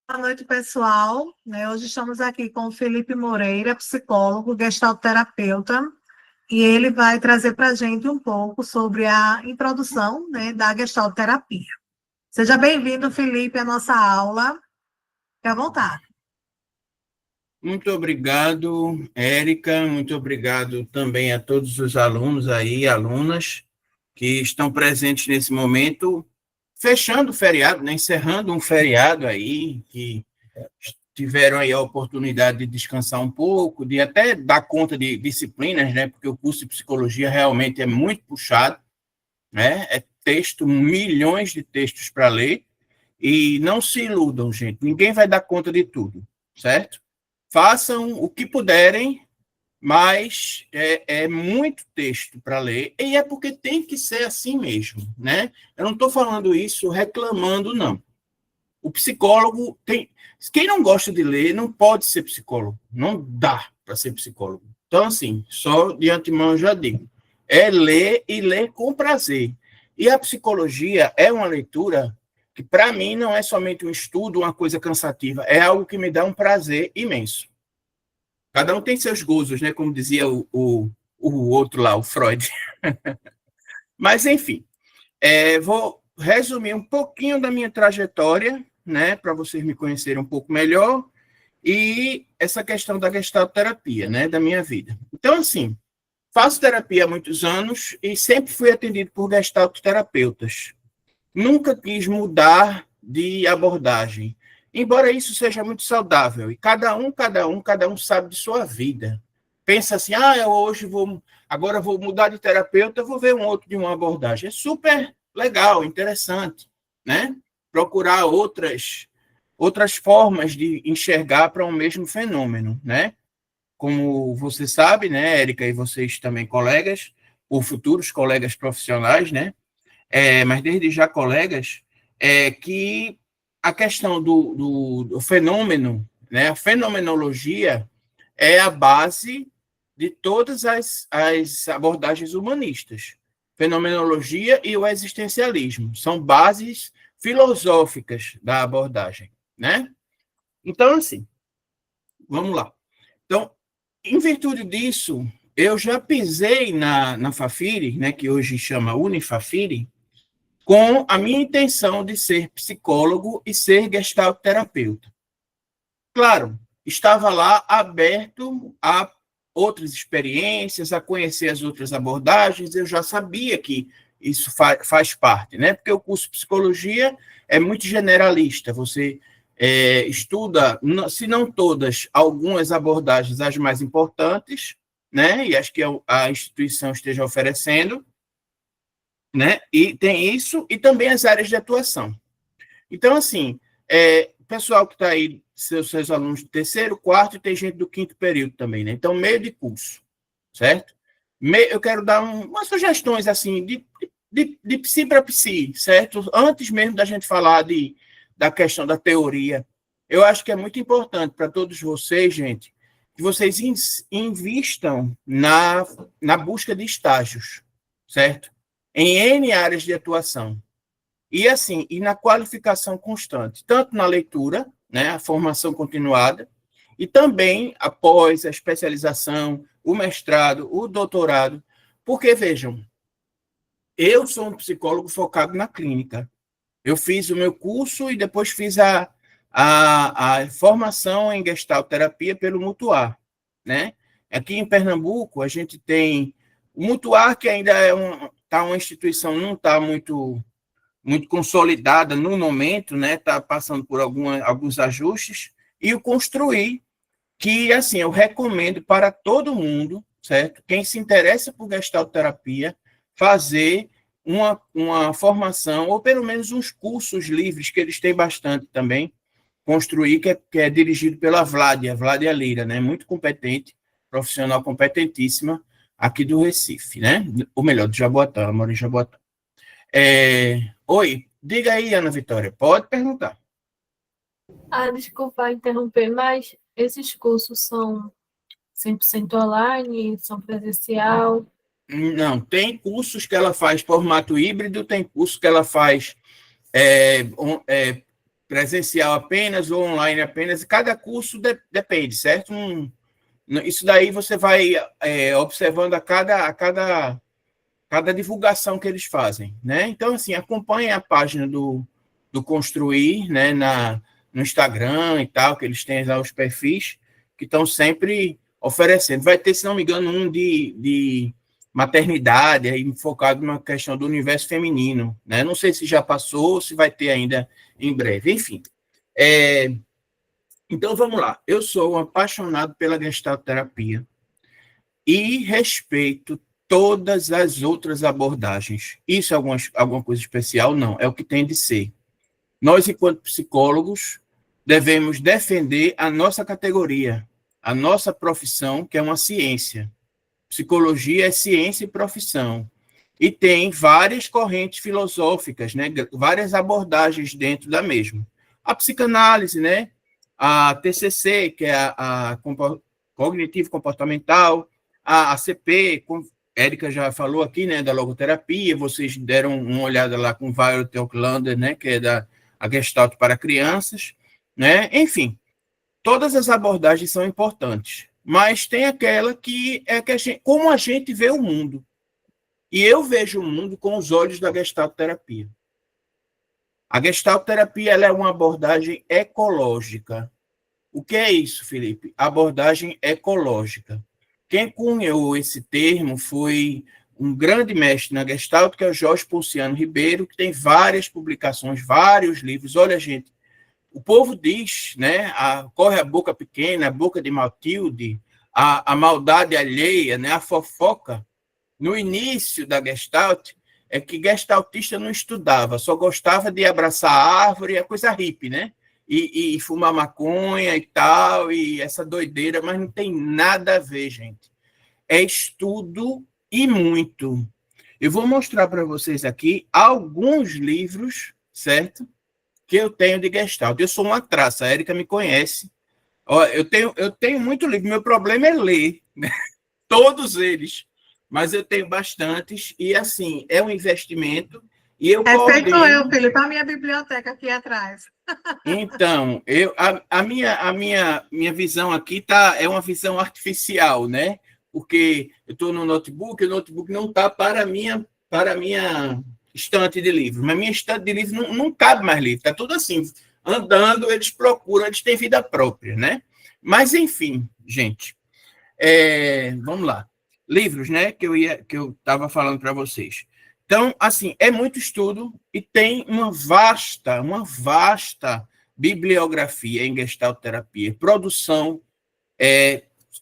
Boa noite, pessoal. Hoje estamos aqui com o Felipe Moreira, psicólogo, gestalterapeuta, e ele vai trazer para a gente um pouco sobre a introdução, da gestalterapia. Seja bem-vindo, Felipe, à nossa aula. Fique à vontade. Muito obrigado, Érica. Muito obrigado também a todos os alunos aí, alunas, que estão presentes nesse momento, fechando o feriado, né? Encerrando um feriado aí, que tiveram aí a oportunidade de descansar um pouco, de até dar conta de disciplinas, né? Porque o curso de psicologia realmente é muito puxado, né? É texto, milhões de textos para ler, e não se iludam, gente. Ninguém vai dar conta de tudo, certo? Façam o que puderem, mas é muito texto para ler, e é porque tem que ser assim mesmo, né? Eu não estou falando isso reclamando, não. O psicólogo tem. Quem não gosta de ler não pode ser psicólogo. Não dá para ser psicólogo. Então, assim, só de antemão eu já digo. É ler e ler com prazer. E a psicologia é uma leitura que, para mim, não é somente um estudo, uma coisa cansativa. É algo que me dá um prazer imenso. Cada um tem seus gozos, né? Como dizia o outro lá, o Freud. Mas, enfim, vou resumir um pouquinho da minha trajetória, né? Para vocês me conhecerem um pouco melhor. E essa questão da gestalterapia, né? Da minha vida. Então, assim, faço terapia há muitos anos e sempre fui atendido por gestalterapeutas. Nunca quis mudar de abordagem, embora isso seja muito saudável. E cada um sabe de sua vida. Pensa assim, eu hoje agora vou mudar de terapeuta, vou ver um outro de uma abordagem. É super legal, interessante, né? Procurar outras formas de enxergar para um mesmo fenômeno, né? Como você sabe, né, Érica, e vocês também colegas, ou futuros colegas profissionais, né? Mas desde já colegas, que a questão do fenômeno, né, a fenomenologia é a base de todas as abordagens humanistas. Fenomenologia e o existencialismo são bases filosóficas da abordagem, né? Então, assim, vamos lá. Então, em virtude disso, eu já pisei na Fafiri, né, que hoje chama Unifafiri, com a minha intenção de ser psicólogo e ser gestalterapeuta. Claro, estava lá aberto a outras experiências, a conhecer as outras abordagens, eu já sabia que isso faz parte, né? Porque o curso de psicologia é muito generalista, você estuda, se não todas, algumas abordagens, as mais importantes, né? E acho que a instituição esteja oferecendo, né? E tem isso, e também as áreas de atuação. Então, assim, o pessoal que está aí, seus alunos do terceiro, quarto, e tem gente do quinto período também, né? Então, meio de curso, certo? Eu quero dar umas sugestões, assim, de psi para psi, certo? Antes mesmo da gente falar da questão da teoria, eu acho que é muito importante para todos vocês, gente, que vocês invistam na busca de estágios, certo? Em N áreas de atuação. E assim, e na qualificação constante, tanto na leitura, né, a formação continuada, e também após a especialização, o mestrado, o doutorado, porque vejam, eu sou um psicólogo focado na clínica. Eu fiz o meu curso e depois fiz a formação em gestalterapia pelo Mutuar, né? Aqui em Pernambuco, a gente tem o Mutuar, que ainda uma instituição, não está muito consolidada no momento, né? Está passando por alguns ajustes, e o Construir, que assim eu recomendo para todo mundo, certo? Quem se interessa por gestalterapia, fazer uma formação, ou pelo menos uns cursos livres, que eles têm bastante também, Construir, que é dirigido pela Vládia Lira, né? Muito competente, profissional competentíssima, aqui do Recife, né? Ou melhor, do Jaboatão, ela mora em Jaboatão. Oi, diga aí, Ana Vitória, pode perguntar. Desculpa interromper, mas esses cursos são 100% online, são presencial? Não, tem cursos que ela faz formato híbrido, tem curso que ela faz é, presencial apenas ou online apenas, cada curso depende, certo? Isso daí você vai observando a cada divulgação que eles fazem, né? Então, assim, acompanhe a página do Construir, né, no Instagram e tal, que eles têm lá os perfis que estão sempre oferecendo. Vai ter, se não me engano, um de maternidade, aí focado na questão do universo feminino, né? Não sei se já passou ou se vai ter ainda em breve. Enfim, então vamos lá. Eu sou um apaixonado pela gestalterapia e respeito todas as outras abordagens. Isso é alguma coisa especial? Não, é o que tem de ser. Nós, enquanto psicólogos, devemos defender a nossa categoria, a nossa profissão, que é uma ciência. Psicologia é ciência e profissão. E tem várias correntes filosóficas, né? Várias abordagens dentro da mesma. A psicanálise, né? A TCC, que é a cognitivo-comportamental, a ACP, Érica já falou aqui, né, da logoterapia, vocês deram uma olhada lá com Violet Aucklander, né, que é a Gestalt para crianças, né? Enfim, todas as abordagens são importantes, mas tem aquela que é como a gente vê o mundo. E eu vejo o mundo com os olhos da gestalterapia. A gestalterapia ela é uma abordagem ecológica. O que é isso, Felipe? Abordagem ecológica. Quem cunhou esse termo foi um grande mestre na Gestalt, que é o Jorge Ponciano Ribeiro, que tem várias publicações, vários livros. Olha, gente, o povo diz, né, corre a boca pequena, a boca de Matilde, a maldade alheia, né, a fofoca. No início da Gestalt, é que gestaltista não estudava, só gostava de abraçar a árvore, a coisa hippie, né? E fumar maconha e tal, e essa doideira, mas não tem nada a ver, gente. É estudo e muito. Eu vou mostrar para vocês aqui alguns livros, certo? Que eu tenho de Gestalt. Eu sou uma traça, a Érica me conhece. Ó, eu tenho muito livro, meu problema é ler, né? Todos eles, mas eu tenho bastantes, e assim, é um investimento, e eu Feito coordeno. eu, Felipe, a minha biblioteca aqui atrás. Então, a minha visão aqui é uma visão artificial, né? Porque eu estou no notebook, o notebook não está para a minha estante de livros, mas minha estante de livros não cabe mais livro, está tudo assim, andando, eles procuram, eles têm vida própria, né? Mas, enfim, gente, vamos lá. Livros, né, que eu estava falando para vocês. Então, assim, é muito estudo e tem uma vasta bibliografia em gestalterapia, produção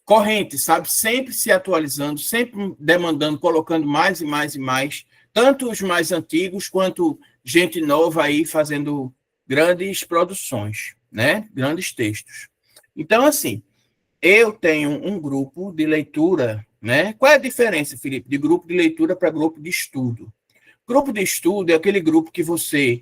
corrente, sabe? Sempre se atualizando, sempre demandando, colocando mais e mais e mais, tanto os mais antigos quanto gente nova aí fazendo grandes produções, né? Grandes textos. Então, assim, eu tenho um grupo de leitura, né? Qual é a diferença, Felipe, de grupo de leitura para grupo de estudo? Grupo de estudo é aquele grupo que você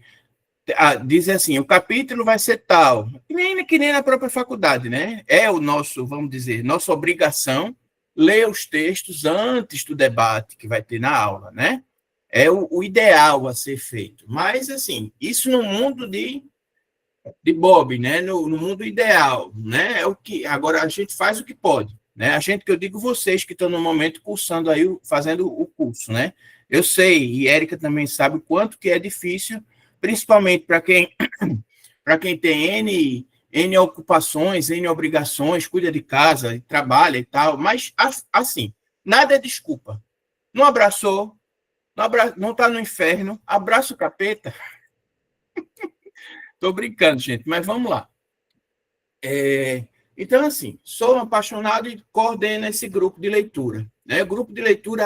diz assim, o capítulo vai ser tal, que nem na própria faculdade, né? É o nosso, vamos dizer, nossa obrigação ler os textos antes do debate que vai ter na aula, né? É o ideal a ser feito. Mas, assim, isso no mundo de Bob, né? No mundo ideal, né? É o que agora a gente faz o que pode, né? A gente, que eu digo vocês que estão no momento cursando aí, fazendo o curso, né? Eu sei, e Érica também sabe o quanto que é difícil, principalmente para quem tem N ocupações, N obrigações, cuida de casa, trabalha e tal, mas assim, nada é desculpa. Não abraçou, não está no inferno, abraça o capeta. Estou brincando, gente, mas vamos lá. Então, assim, sou apaixonado e coordeno esse grupo de leitura, né? O grupo de leitura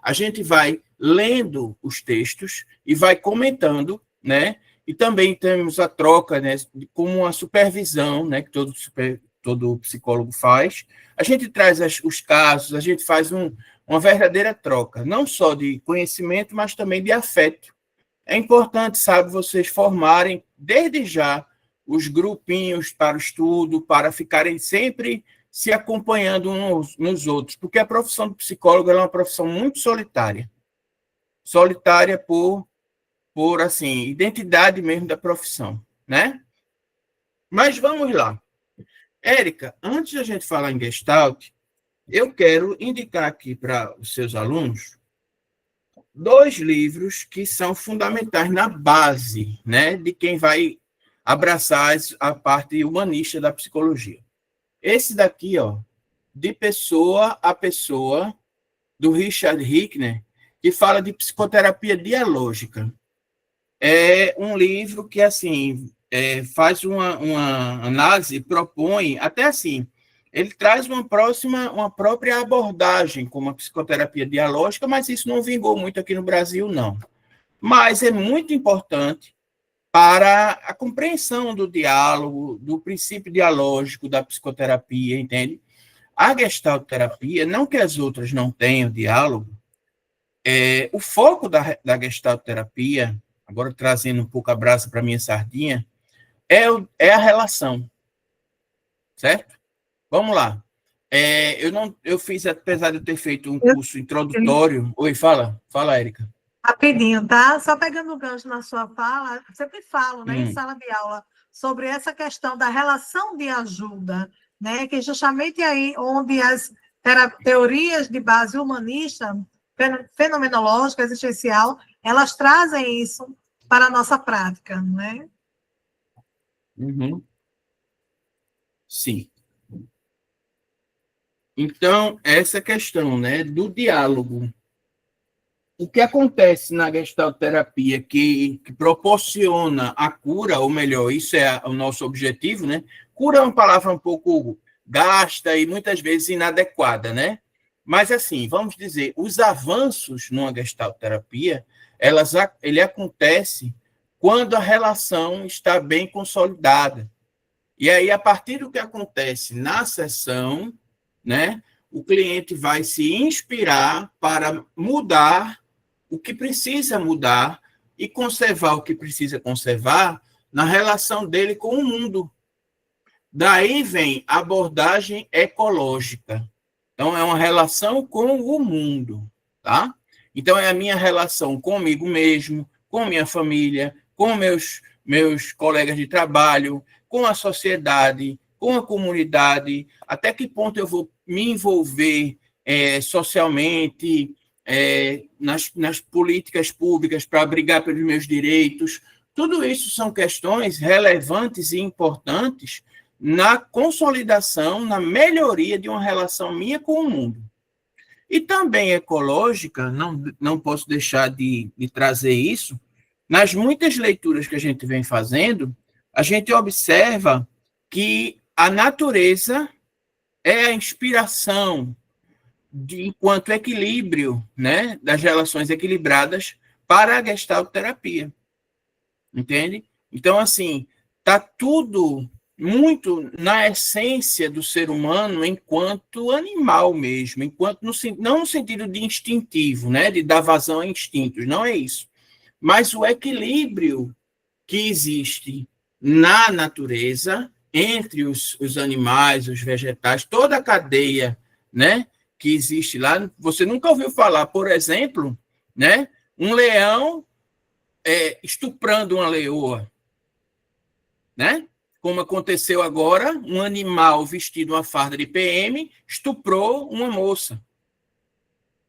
a gente vai lendo os textos e vai comentando, né? E também temos a troca, né, como uma supervisão, né, que todo psicólogo faz. A gente traz os casos, a gente faz uma verdadeira troca, não só de conhecimento, mas também de afeto. É importante, sabe, vocês formarem, desde já, os grupinhos para o estudo, para ficarem sempre se acompanhando uns nos outros, porque a profissão do psicólogo é uma profissão muito solitária. Solitária por assim, identidade mesmo da profissão, né? Mas vamos lá. Érica, antes de a gente falar em Gestalt, eu quero indicar aqui para os seus alunos 2 livros que são fundamentais na base, né, de quem vai abraçar a parte humanista da psicologia. Esse daqui, ó, De Pessoa a Pessoa, do Richard Hickner, que fala de psicoterapia dialógica. É um livro que, assim, faz uma análise, propõe, até assim, ele traz uma própria abordagem como a psicoterapia dialógica, mas isso não vingou muito aqui no Brasil, não. Mas é muito importante para a compreensão do diálogo, do princípio dialógico da psicoterapia, entende? A gestalterapia, não que as outras não tenham diálogo, o foco da gestalterapia, agora trazendo um pouco a brasa para a minha sardinha, é a relação, certo? Vamos lá. Eu fiz, apesar de eu ter feito um curso introdutório... Oi, fala, Érica. Rapidinho, tá? Só pegando o gancho na sua fala, sempre falo, né, em sala de aula, sobre essa questão da relação de ajuda, né, que justamente aí onde as teorias de base humanista, fenomenológica, existencial, elas trazem isso para a nossa prática, né? Uhum. Sim. Então, essa questão, né, do diálogo. O que acontece na gestalterapia que proporciona a cura, ou melhor, isso é o nosso objetivo, né? Cura é uma palavra um pouco gasta e muitas vezes inadequada, né? Mas, assim, vamos dizer, os avanços numa gestalterapia, ele acontece quando a relação está bem consolidada. E aí, a partir do que acontece na sessão, né, o cliente vai se inspirar para mudar o que precisa mudar e conservar o que precisa conservar na relação dele com o mundo. Daí vem a abordagem ecológica. Então, é uma relação com o mundo, tá? Então, é a minha relação comigo mesmo, com minha família, com meus colegas de trabalho, com a sociedade, com a comunidade, até que ponto eu vou me envolver socialmente, nas políticas públicas para brigar pelos meus direitos. Tudo isso são questões relevantes e importantes na consolidação, na melhoria de uma relação minha com o mundo. E também ecológica, não posso deixar de trazer isso, nas muitas leituras que a gente vem fazendo, a gente observa que a natureza é a inspiração enquanto equilíbrio, né, das relações equilibradas para a gestalterapia. Entende? Então, assim, está tudo muito na essência do ser humano enquanto animal mesmo, não no sentido de instintivo, né, de dar vazão a instintos, não é isso. Mas o equilíbrio que existe na natureza, entre os animais, os vegetais, toda a cadeia, né, que existe lá. Você nunca ouviu falar, por exemplo, né, um leão estuprando uma leoa, né? Como aconteceu agora, um animal vestido uma farda de PM estuprou uma moça,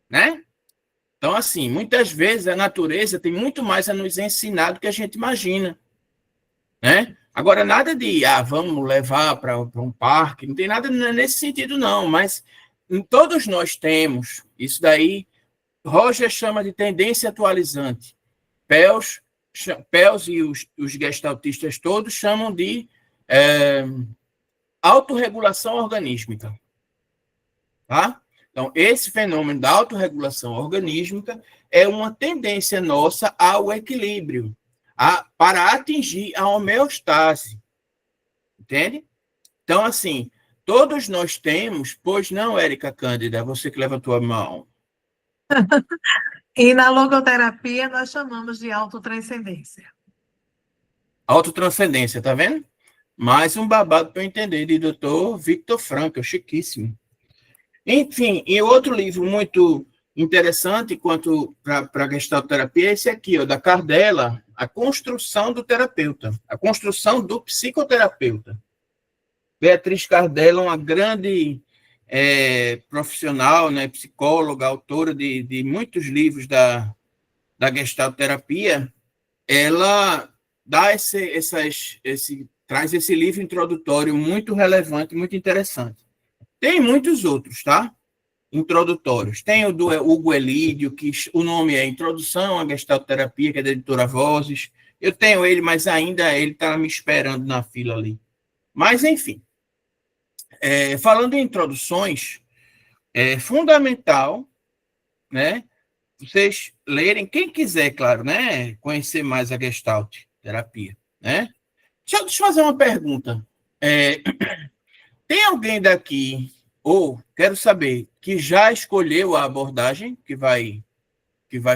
né? Então, assim, muitas vezes a natureza tem muito mais a nos ensinar do que a gente imagina, né? Agora, nada de, vamos levar para um parque, não tem nada nesse sentido, não, mas todos nós temos, isso daí, Roger chama de tendência atualizante, Pels e os gestaltistas todos chamam de autorregulação organísmica, tá? Então, esse fenômeno da autorregulação organísmica é uma tendência nossa ao equilíbrio, para atingir a homeostase, entende? Então, assim, todos nós temos, pois não, Érica Cândida, você que levantou a mão. E na logoterapia nós chamamos de autotranscendência. Autotranscendência, tá vendo? Mais um babado para eu entender, de Dr. Victor Frankl, chiquíssimo. Enfim, e outro livro muito interessante quanto para a gestalterapia é esse aqui, ó, da Cardella, a construção do terapeuta, a construção do psicoterapeuta. Beatriz Cardella, uma grande profissional, né, psicóloga, autora de muitos livros da gestalterapia, ela dá traz esse livro introdutório muito relevante, muito interessante. Tem muitos outros, tá? Introdutórios. Tem o do Hugo Elídio, que o nome é Introdução à Gestalterapia, que é da editora Vozes. Eu tenho ele, mas ainda ele está me esperando na fila ali. Mas, enfim, falando em introduções, é fundamental, né, vocês lerem, quem quiser, claro, né, conhecer mais a Gestalt terapia, né? Deixa eu fazer uma pergunta. Tem alguém daqui, ou quero saber, que já escolheu a abordagem que vai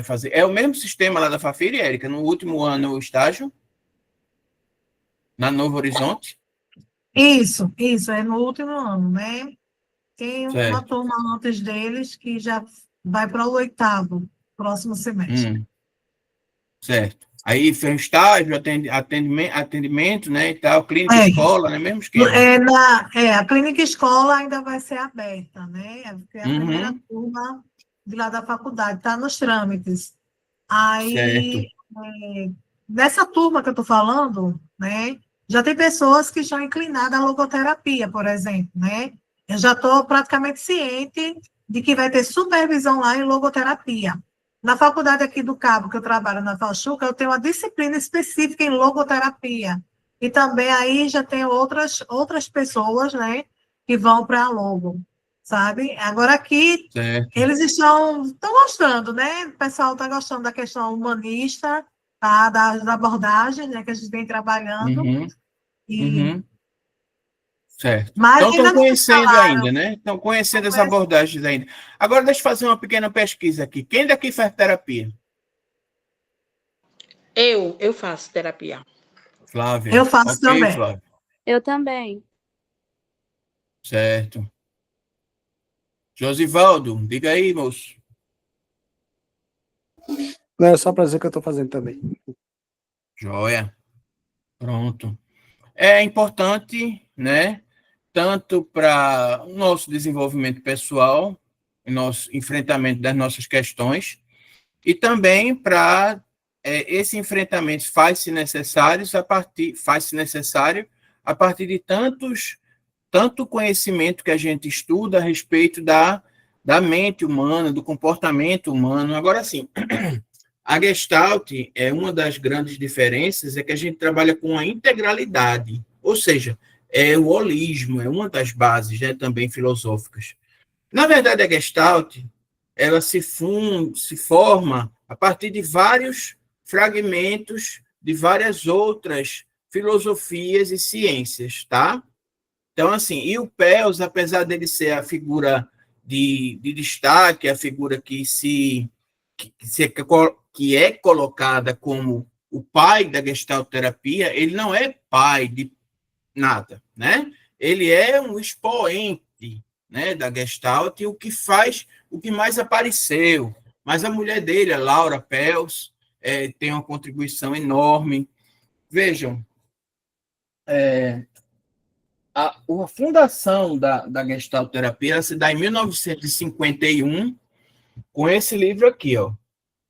fazer? É o mesmo sistema lá da Fafiri, Érica, no último ano o estágio, na Novo Horizonte? Isso, é no último ano, né? Tem uma Certo. turma antes deles que já vai para o 8º, próximo semestre. Certo. Aí fez estágio, atendimento, né, e tal, clínica escola, né, mesmo esquema. A clínica escola ainda vai ser aberta, né? Porque a primeira turma de lá da faculdade está nos trâmites. Aí, nessa turma que eu estou falando, né, já tem pessoas que estão inclinadas à logoterapia, por exemplo, né? Eu já estou praticamente ciente de que vai ter supervisão lá em logoterapia. Na faculdade aqui do Cabo, que eu trabalho na Fauchuca, eu tenho uma disciplina específica em logoterapia. E também aí já tem outras pessoas, né, que vão para a logo, sabe? Agora aqui, eles estão gostando, né? O pessoal está gostando da questão humanista, tá? Das abordagens, né, que a gente vem trabalhando. Certo. Mas Então, estão ainda não me conhecendo falaram. ainda, né? Estão conhecendo as abordagens ainda. Agora, deixa eu fazer uma pequena pesquisa aqui. Quem daqui faz terapia? Eu faço terapia. Flávia. Eu faço também. Flávia. Eu também. Certo. Josivaldo, diga aí, moço. Não, é só para dizer que eu estou fazendo também. Joia. Pronto. É importante, né? Tanto para o nosso desenvolvimento pessoal, nosso enfrentamento das nossas questões, e também para esse enfrentamento faz-se necessário a partir de tanto conhecimento que a gente estuda a respeito da mente humana, do comportamento humano. Agora, sim, a Gestalt uma das grandes diferenças é que a gente trabalha com a integralidade, ou seja, o holismo, é uma das bases, né, também filosóficas. Na verdade, a Gestalt, ela se forma a partir de vários fragmentos de várias outras filosofias e ciências, tá? Então, assim, e o Peirce, apesar dele ser a figura de destaque, a figura que é colocada como o pai da gestalterapia, ele não é pai de nada, né? Ele é um expoente, né, da Gestalt, o que mais apareceu. Mas a mulher dele, a Laura Peirce, tem uma contribuição enorme. Vejam, a fundação da gestalterapia ela se dá em 1951 com esse livro aqui, ó,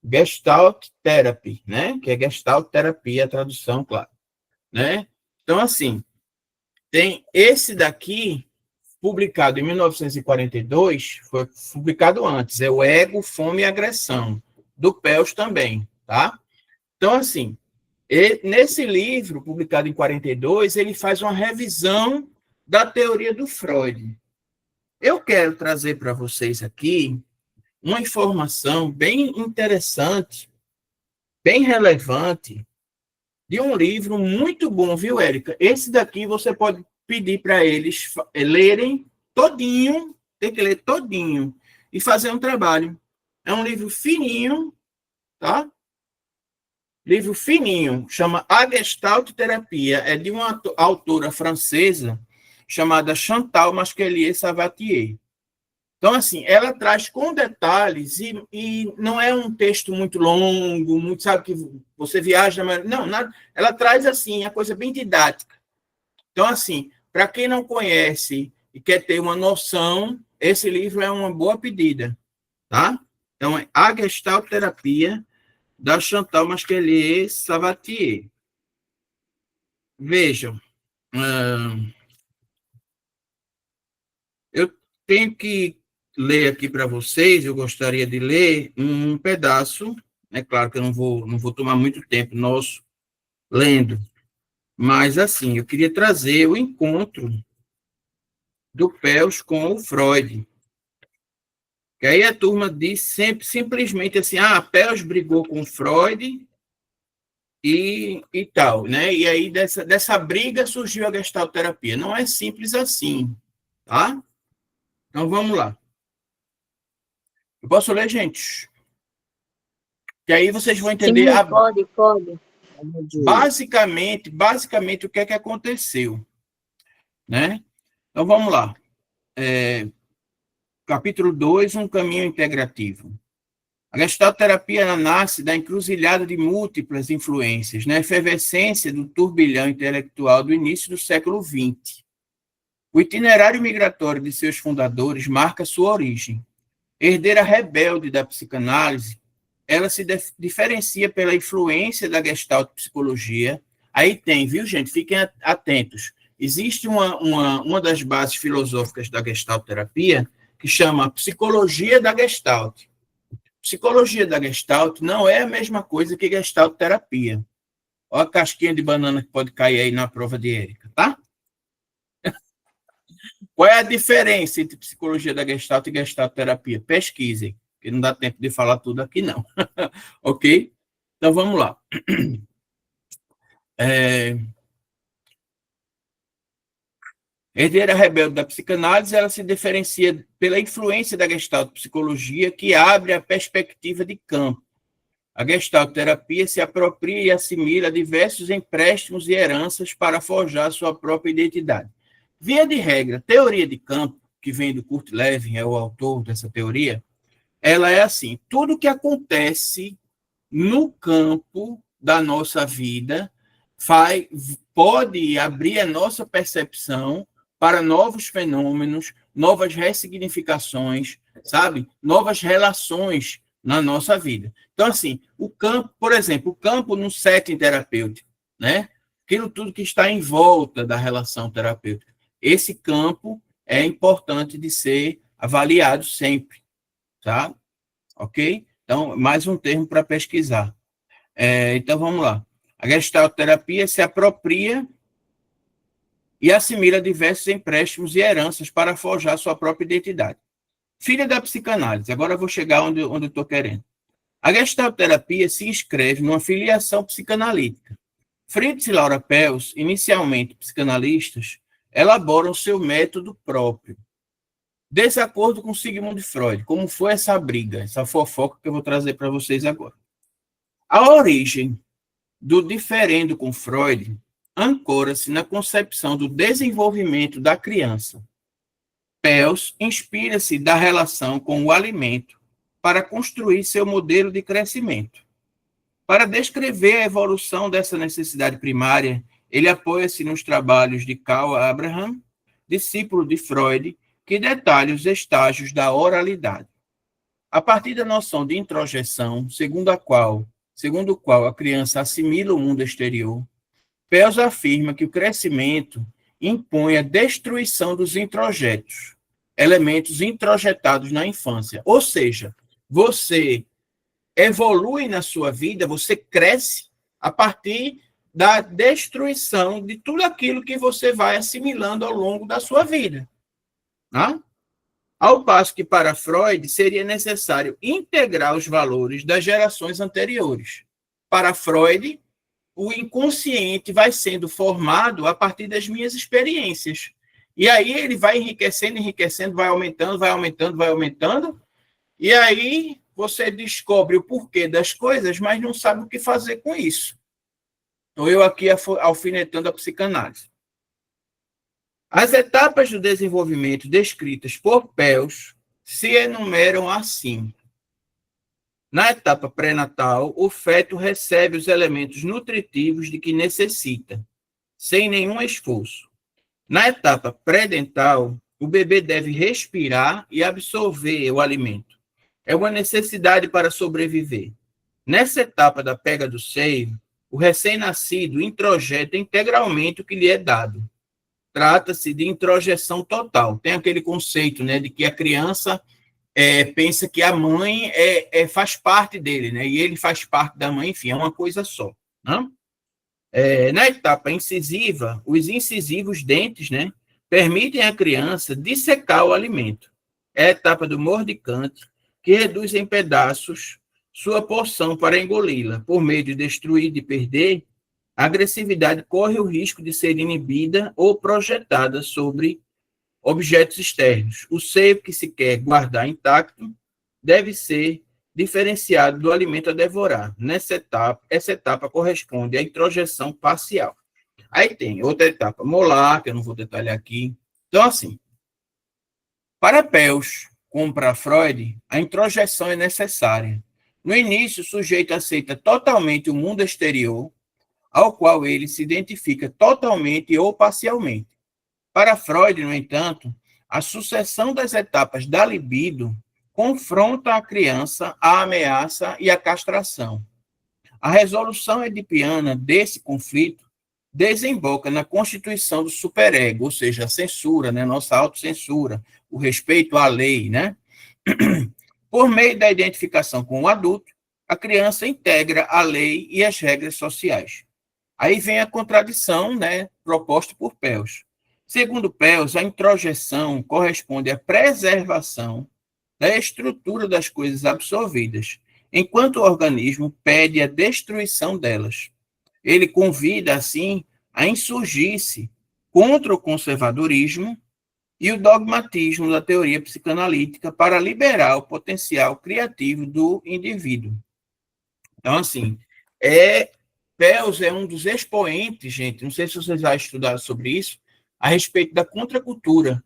Gestalt Therapy, né? Que é Gestalt Terapia, a tradução, claro, né? Então, assim, tem esse daqui, publicado em 1942, foi publicado antes, é o Ego, Fome e Agressão, do Peirce também, tá? Então, assim, nesse livro, publicado em 42, ele faz uma revisão da teoria do Freud. Eu quero trazer para vocês aqui uma informação bem interessante, bem relevante, de um livro muito bom, viu, Érica? Esse daqui você pode pedir para eles lerem todinho, tem que ler todinho, e fazer um trabalho. É um livro fininho, tá? Livro fininho, chama A Gestalt Terapia, é de uma autora francesa chamada Chantal Masquelier Savatier. Então, assim, ela traz com detalhes e não é um texto muito longo, muito, sabe, que você viaja, mas não, nada, ela traz, assim, a coisa bem didática. Então, assim, para quem não conhece e quer ter uma noção, esse livro é uma boa pedida, tá? Então, é A Gestalt Terapia, da Chantal Masquelier-Sabatier. Vejam, eu tenho que ler aqui para vocês, eu gostaria de ler um pedaço, é claro que eu não vou tomar muito tempo nosso lendo, mas, assim, eu queria trazer o encontro do Peus com o Freud. Que aí a turma diz sempre, simplesmente assim, Peus brigou com Freud e tal, né? E aí dessa briga surgiu a gestalterapia. Não é simples assim, tá? Então vamos lá. Eu posso ler, gente? Que aí vocês vão entender Sim, pode. basicamente o que é que aconteceu, né? Então vamos lá. Capítulo 2, um caminho integrativo. A gestalterapia nasce da encruzilhada de múltiplas influências, na efervescência do turbilhão intelectual do início do século XX. O itinerário migratório de seus fundadores marca sua origem. Herdeira rebelde da psicanálise, ela se diferencia pela influência da Gestalt-psicologia. Aí tem, viu, gente? Fiquem atentos. Existe uma das bases filosóficas da Gestalt-terapia que chama Psicologia da Gestalt. Psicologia da Gestalt não é a mesma coisa que Gestalt-terapia. Olha a casquinha de banana que pode cair aí na prova de Érica, tá? Qual é a diferença entre psicologia da Gestalt e Gestalt-terapia? Pesquisem, porque não dá tempo de falar tudo aqui, não. Ok? Então, vamos lá. Herdeira rebelde da psicanálise, ela se diferencia pela influência da Gestalt-psicologia, que abre a perspectiva de campo. A Gestalt-terapia se apropria e assimila diversos empréstimos e heranças para forjar sua própria identidade. Via de regra, teoria de campo, que vem do Kurt Lewin, é o autor dessa teoria, ela é assim, tudo que acontece no campo da nossa vida pode abrir a nossa percepção para novos fenômenos, novas ressignificações, sabe? Novas relações na nossa vida. Então, assim, o campo, por exemplo, o campo no setting terapêutico, né? Aquilo tudo que está em volta da relação terapêutica. Esse campo é importante de ser avaliado sempre, tá? Ok? Então, mais um termo para pesquisar. Então, vamos lá. A gestalterapia se apropria e assimila diversos empréstimos e heranças para forjar sua própria identidade. Filha da psicanálise. Agora eu vou chegar onde eu estou querendo. A gestalterapia se inscreve numa filiação psicanalítica. Fritz e Laura Pels, inicialmente psicanalistas, elaboram seu método próprio. Desacordo com Sigmund Freud. Como foi essa briga, essa fofoca que eu vou trazer para vocês agora? A origem do diferendo com Freud ancora-se na concepção do desenvolvimento da criança. Pels inspira-se da relação com o alimento para construir seu modelo de crescimento. Para descrever a evolução dessa necessidade primária, ele apoia-se nos trabalhos de Karl Abraham, discípulo de Freud, que detalha os estágios da oralidade. A partir da noção de introjeção, segundo o qual a criança assimila o mundo exterior, Pels afirma que o crescimento impõe a destruição dos introjetos, elementos introjetados na infância. Ou seja, você evolui na sua vida, você cresce a partir da destruição de tudo aquilo que você vai assimilando ao longo da sua vida. Tá? Ao passo que, para Freud, seria necessário integrar os valores das gerações anteriores. Para Freud, o inconsciente vai sendo formado a partir das minhas experiências. E aí ele vai enriquecendo, vai aumentando, e aí você descobre o porquê das coisas, mas não sabe o que fazer com isso. Então, eu aqui alfinetando a psicanálise. As etapas do desenvolvimento descritas por Pels se enumeram assim. Na etapa pré-natal, o feto recebe os elementos nutritivos de que necessita, sem nenhum esforço. Na etapa pré-dental, o bebê deve respirar e absorver o alimento. É uma necessidade para sobreviver. Nessa etapa da pega do seio, o recém-nascido introjeta integralmente o que lhe é dado. Trata-se de introjeção total. Tem aquele conceito, né, de que a criança pensa que a mãe faz parte dele, né, e ele faz parte da mãe, enfim, é uma coisa só. Né? Na etapa incisiva, os incisivos dentes, né, permitem à criança dissecar o alimento. É a etapa do mordicante, que reduz em pedaços sua porção para engoli-la. Por meio de destruir e de perder, a agressividade corre o risco de ser inibida ou projetada sobre objetos externos. O seio que se quer guardar intacto deve ser diferenciado do alimento a devorar. Essa etapa corresponde à introjeção parcial. Aí tem outra etapa molar, que eu não vou detalhar aqui. Então, assim, para Peirce, como para Freud, a introjeção é necessária. No início, o sujeito aceita totalmente o mundo exterior, ao qual ele se identifica totalmente ou parcialmente. Para Freud, no entanto, a sucessão das etapas da libido confronta a criança à ameaça e à castração. A resolução edipiana desse conflito desemboca na constituição do superego, ou seja, a censura, né, nossa autocensura, o respeito à lei, né? Por meio da identificação com o adulto, a criança integra a lei e as regras sociais. Aí vem a contradição, né, proposta por Peirce. Segundo Peirce, a introjeção corresponde à preservação da estrutura das coisas absorvidas, enquanto o organismo pede a destruição delas. Ele convida, assim, a insurgir-se contra o conservadorismo e o dogmatismo da teoria psicanalítica para liberar o potencial criativo do indivíduo. Então, assim, Peirce é um dos expoentes, gente, não sei se vocês já estudaram sobre isso, a respeito da contracultura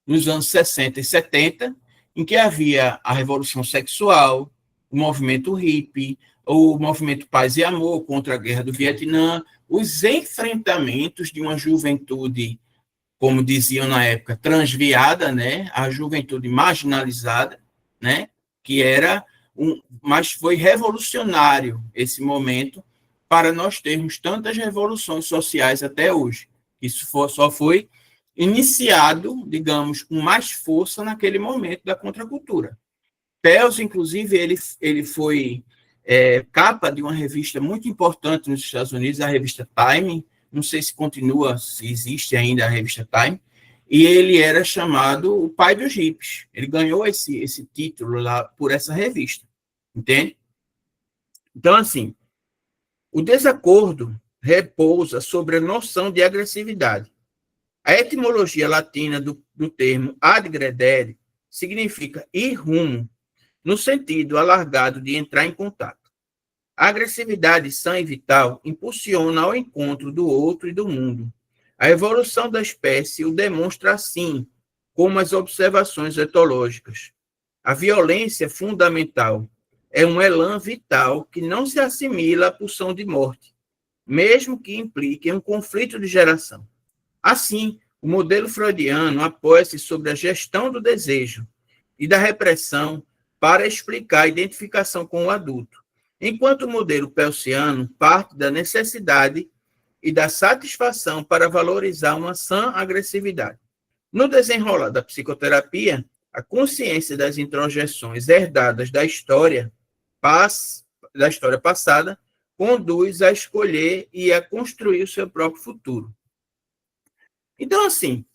nos anos 60 e 70, em que havia a revolução sexual, o movimento hippie, o movimento Paz e Amor contra a guerra do Vietnã, os enfrentamentos de uma juventude, como diziam na época, transviada, né, a juventude marginalizada, né, que era mas foi revolucionário esse momento para nós termos tantas revoluções sociais até hoje. Isso só foi iniciado, digamos, com mais força naquele momento da contracultura. Peirce, inclusive, ele foi capa de uma revista muito importante nos Estados Unidos, a revista Time, não sei se continua, se existe ainda a revista Time, e ele era chamado o pai dos hippies. Ele ganhou esse título lá por essa revista, entende? Então, assim, o desacordo repousa sobre a noção de agressividade. A etimologia latina do termo ad gredere significa ir rumo, no sentido alargado de entrar em contato. A agressividade sã e vital impulsiona ao encontro do outro e do mundo. A evolução da espécie o demonstra assim, como as observações etológicas. A violência fundamental é um elan vital que não se assimila à pulsão de morte, mesmo que implique um conflito de geração. Assim, o modelo freudiano apoia-se sobre a gestão do desejo e da repressão para explicar a identificação com o adulto, enquanto o modelo peirciano parte da necessidade e da satisfação para valorizar uma sã agressividade. No desenrolar da psicoterapia, a consciência das introjeções herdadas da história passada conduz a escolher e a construir o seu próprio futuro. Então, assim,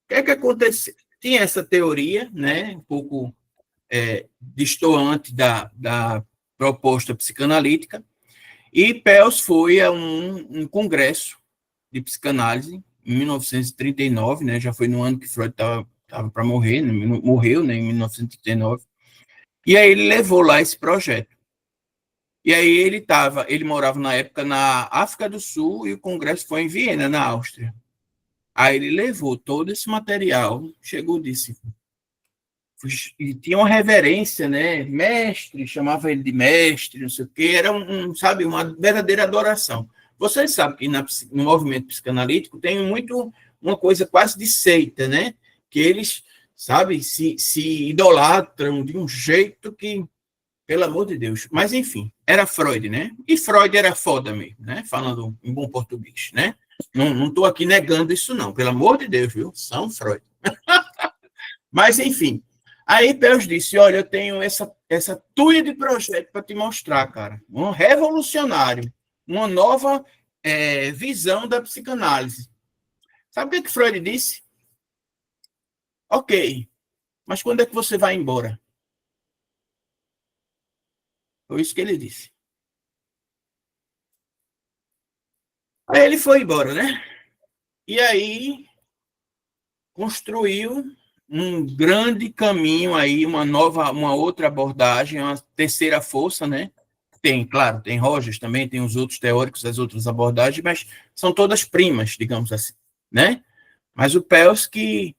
o que é que aconteceu? Tinha essa teoria, né, um pouco destoante da proposta psicanalítica, e Peirce foi a um congresso de psicanálise em 1939, né, já foi no ano que Freud estava para morrer, né, morreu, né, em 1939, e aí ele levou lá esse projeto. E aí ele morava na época na África do Sul e o congresso foi em Viena, na Áustria. Aí ele levou todo esse material, chegou e disse: e tinha uma reverência, né? Mestre, chamava ele de mestre, não sei o quê, era sabe, uma verdadeira adoração. Vocês sabem que no movimento psicanalítico tem muito uma coisa quase de seita, né? Que eles, sabe, se idolatram de um jeito que, pelo amor de Deus. Mas, enfim, era Freud, né? E Freud era foda mesmo, né? Falando em bom português, né? Não estou aqui negando isso, não. Pelo amor de Deus, viu? São Freud. Mas, enfim. Aí Peus disse, olha, eu tenho essa tuia de projeto para te mostrar, cara. Um revolucionário. Uma nova visão da psicanálise. Sabe o que Freud disse? Ok, mas quando é que você vai embora? Foi isso que ele disse. Aí ele foi embora, né? E aí construiu um grande caminho aí, uma outra abordagem, uma terceira força, né? Tem, claro, tem Rogers também, tem os outros teóricos, as outras abordagens, mas são todas primas, digamos assim, né? Mas o Peirce que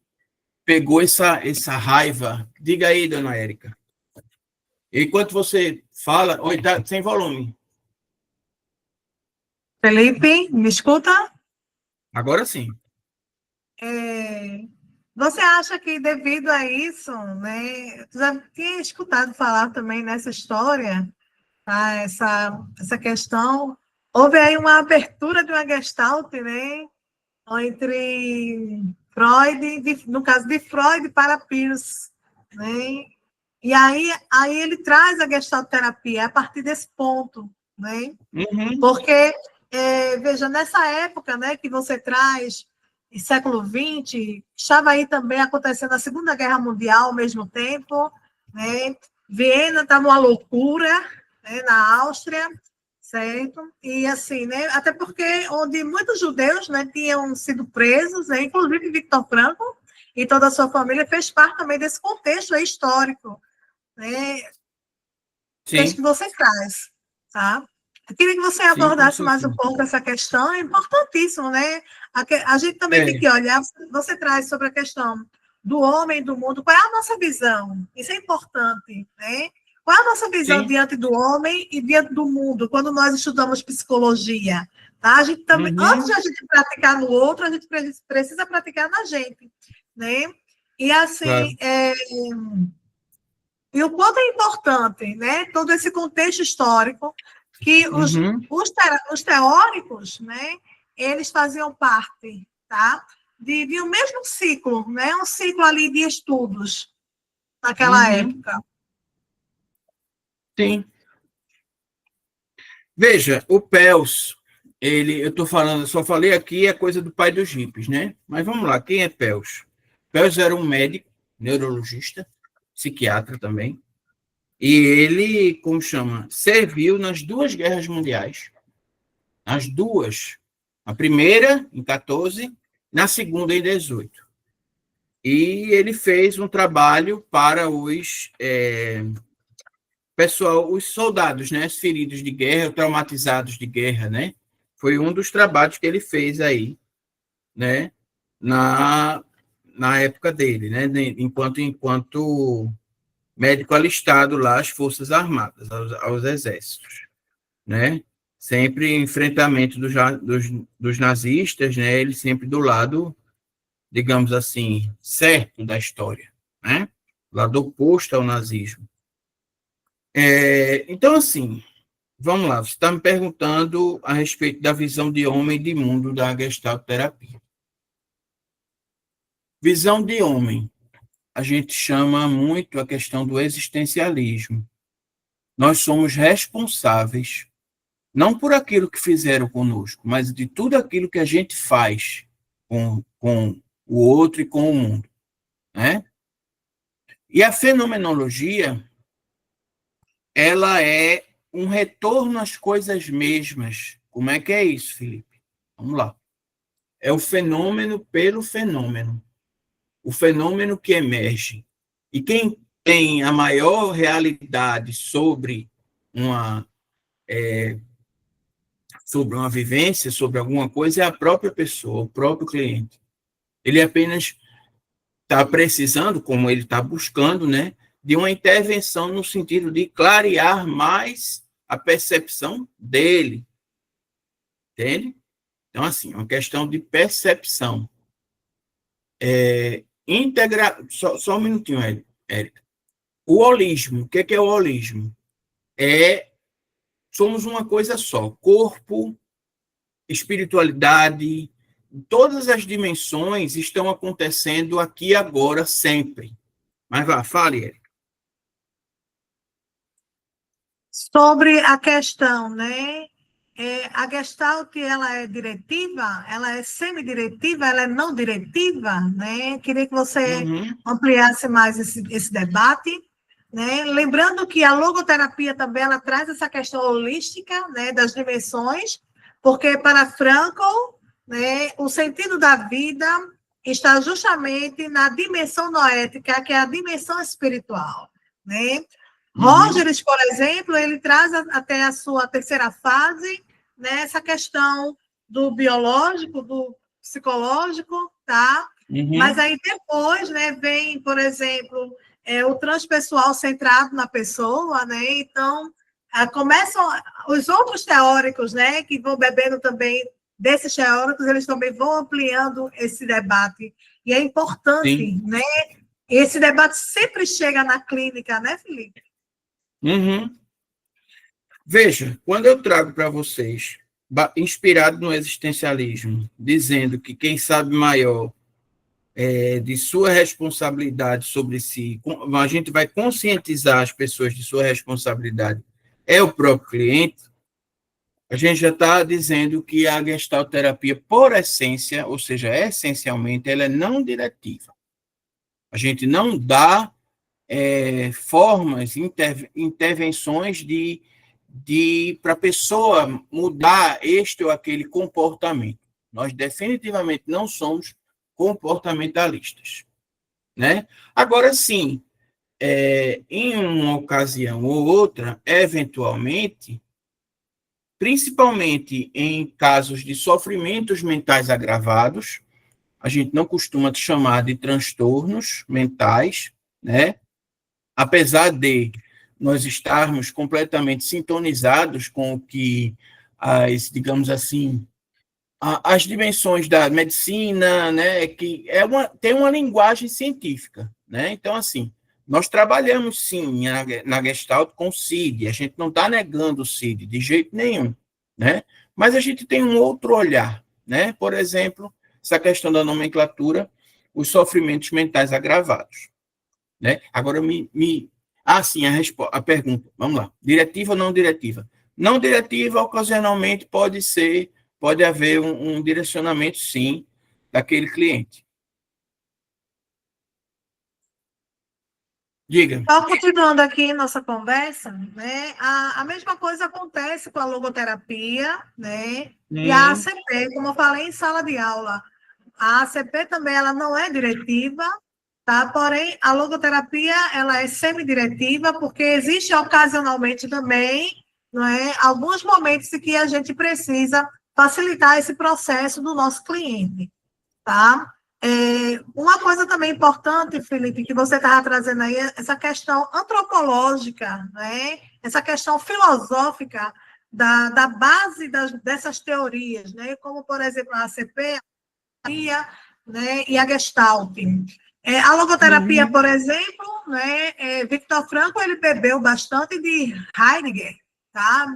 pegou essa raiva. Diga aí, dona Érica. Enquanto você fala... Oi, tá sem volume. Felipe, me escuta? Agora sim. Você acha que devido a isso, né? Tu já tinha escutado falar também nessa história, tá? Essa questão. Houve aí uma abertura de uma gestalt, né? Entre Freud, no caso de Freud para Peirce, né? E aí ele traz a gestalterapia a partir desse ponto, né? Uhum. Porque, veja, nessa época, né, que você traz, em século XX, estava aí também acontecendo a Segunda Guerra Mundial ao mesmo tempo, né? Viena estava uma loucura, né, na Áustria, certo? E assim, né, até porque onde muitos judeus, né, tinham sido presos, né, inclusive Victor Frankl e toda a sua família fez parte também desse contexto histórico, né? Que acho Sim. que você traz, tá? Eu queria que você Sim, com abordasse mais um certeza. pouco essa questão, é importantíssimo, né? A gente também tem que olhar, você traz sobre a questão do homem, do mundo, qual é a nossa visão? Isso é importante, né? Qual é a nossa visão Sim. diante do homem e diante do mundo, quando nós estudamos psicologia? Tá? A gente também, Uhum. antes de a gente praticar no outro, a gente precisa praticar na gente, né? E assim, Claro. e o quanto é importante, né, todo esse contexto histórico, que Uhum. os teóricos, né, eles faziam parte, tá, de um mesmo ciclo, né, um ciclo ali de estudos naquela Uhum. época. Sim. Veja, o Peirce, eu estou falando, só falei aqui a coisa do pai dos hippies, né? Mas vamos lá, quem é Peirce? Peirce era um médico, neurologista, psiquiatra também, e ele, como chama, serviu nas duas guerras mundiais. As duas. A primeira, em 14, na segunda, em 18. E ele fez um trabalho para os os soldados, né, feridos de guerra, traumatizados de guerra, né? Foi um dos trabalhos que ele fez aí, né, na época dele, né, enquanto médico alistado lá às Forças Armadas, aos exércitos, né? Sempre em enfrentamento dos nazistas, né? Ele sempre do lado, digamos assim, certo da história, né? Lado oposto ao nazismo. Então, assim, vamos lá. Você está me perguntando a respeito da visão de homem e de mundo da Gestalt terapia. Visão de homem. A gente chama muito a questão do existencialismo. Nós somos responsáveis não por aquilo que fizeram conosco, mas de tudo aquilo que a gente faz com o outro e com o mundo, né? E a fenomenologia, ela é um retorno às coisas mesmas. Como é que é isso, Felipe? Vamos lá. É o fenômeno pelo fenômeno. O fenômeno que emerge. E quem tem a maior realidade sobre uma vivência, sobre alguma coisa, é a própria pessoa, o próprio cliente. Ele apenas está precisando, como ele está buscando, né, de uma intervenção no sentido de clarear mais a percepção dele. Entende? Então, assim, é uma questão de percepção. Só um minutinho, Érica. O holismo, o que é o holismo? Somos uma coisa só, corpo, espiritualidade, todas as dimensões estão acontecendo aqui agora, sempre. Mas vá, fale, Érica. Sobre a questão, né? A Gestalt, ela é diretiva, ela é semidiretiva, ela é não diretiva, né? Queria que você ampliasse mais esse debate, né? Lembrando que a logoterapia também ela traz essa questão holística, né, das dimensões, porque para Frankl, né, o sentido da vida está justamente na dimensão noética, que é a dimensão espiritual, né? Rogers, por exemplo, ele traz até a sua terceira fase, né, essa questão do biológico, do psicológico, tá? Mas aí depois, né, vem, por exemplo, o transpessoal centrado na pessoa, né? Então, começam os outros teóricos, né, que vão bebendo também desses teóricos, eles também vão ampliando esse debate. E é importante, sim, né? Esse debate sempre chega na clínica, né, Felipe? Veja, quando eu trago para vocês, inspirado no existencialismo, dizendo que quem sabe maior de sua responsabilidade sobre si, a gente vai conscientizar as pessoas de sua responsabilidade, é o próprio cliente, a gente já está dizendo que a gestalterapia, por essência, ou seja, essencialmente, ela é não diretiva. A gente não dá formas, intervenções para a pessoa mudar este ou aquele comportamento. Nós definitivamente não somos comportamentalistas, né? Agora, sim, em uma ocasião ou outra, eventualmente, principalmente em casos de sofrimentos mentais agravados, a gente não costuma chamar de transtornos mentais, né? Apesar de nós estarmos completamente sintonizados com o que digamos assim, as dimensões da medicina, né, que tem uma linguagem científica, né? Então, assim, nós trabalhamos, sim, na Gestalt com o CID, a gente não está negando o CID de jeito nenhum, né? Mas a gente tem um outro olhar, né? Por exemplo, essa questão da nomenclatura, os sofrimentos mentais agravados, né? Agora, sim, a pergunta, vamos lá, diretiva ou não diretiva? Não diretiva, ocasionalmente, pode haver um direcionamento, sim, daquele cliente. Diga. Só continuando aqui nossa conversa, né? A mesma coisa acontece com a logoterapia, né? E a ACP, como eu falei em sala de aula. A ACP também ela não é diretiva, tá? Porém, a logoterapia ela é semidiretiva, porque existe ocasionalmente também, não é, alguns momentos em que a gente precisa facilitar esse processo do nosso cliente, tá? Uma coisa também importante, Felipe, que você estava trazendo aí, essa questão antropológica, né? Essa questão filosófica da base dessas teorias, né? Como, por exemplo, a ACP, né? E a Gestalt. A logoterapia, por exemplo, né? Viktor Frankl, ele bebeu bastante de Heidegger, tá?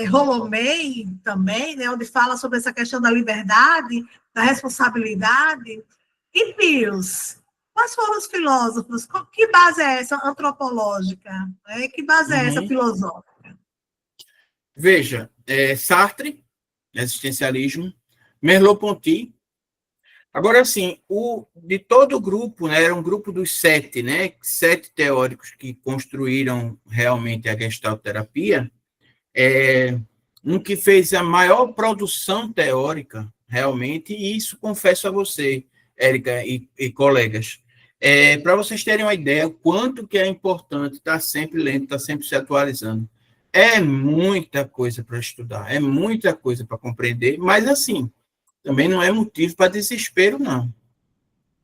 Rolomei também, né? Onde fala sobre essa questão da liberdade, da responsabilidade. E Peirce? Quais foram os filósofos? Que base é essa antropológica? Né? Que base é essa filosófica? Veja, Sartre, existencialismo, Merleau-Ponty. Agora, assim, de todo o grupo, né, era um grupo dos 7, né, 7 teóricos que construíram realmente a gestalterapia, um que fez a maior produção teórica, realmente, e isso confesso a você, Érica e colegas, para vocês terem uma ideia, o quanto que é importante estar sempre lendo, estar sempre se atualizando. É muita coisa para estudar, é muita coisa para compreender, mas, assim, também não é motivo para desespero, não.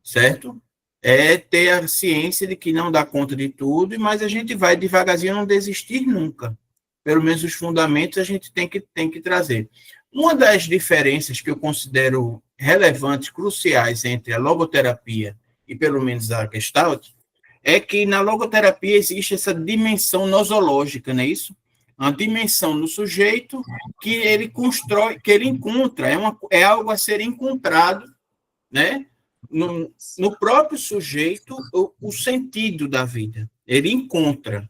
Certo? é ter a ciência de que não dá conta de tudo, mas a gente vai devagarzinho, não desistir nunca. Pelo menos os fundamentos a gente tem que trazer. Uma das diferenças que eu considero relevantes, cruciais entre a logoterapia e pelo menos a Gestalt, é que na logoterapia existe essa dimensão nosológica, não é isso? Uma dimensão no sujeito que ele constrói, que ele encontra, é algo a ser encontrado, né? No próprio sujeito, o sentido da vida. Ele encontra.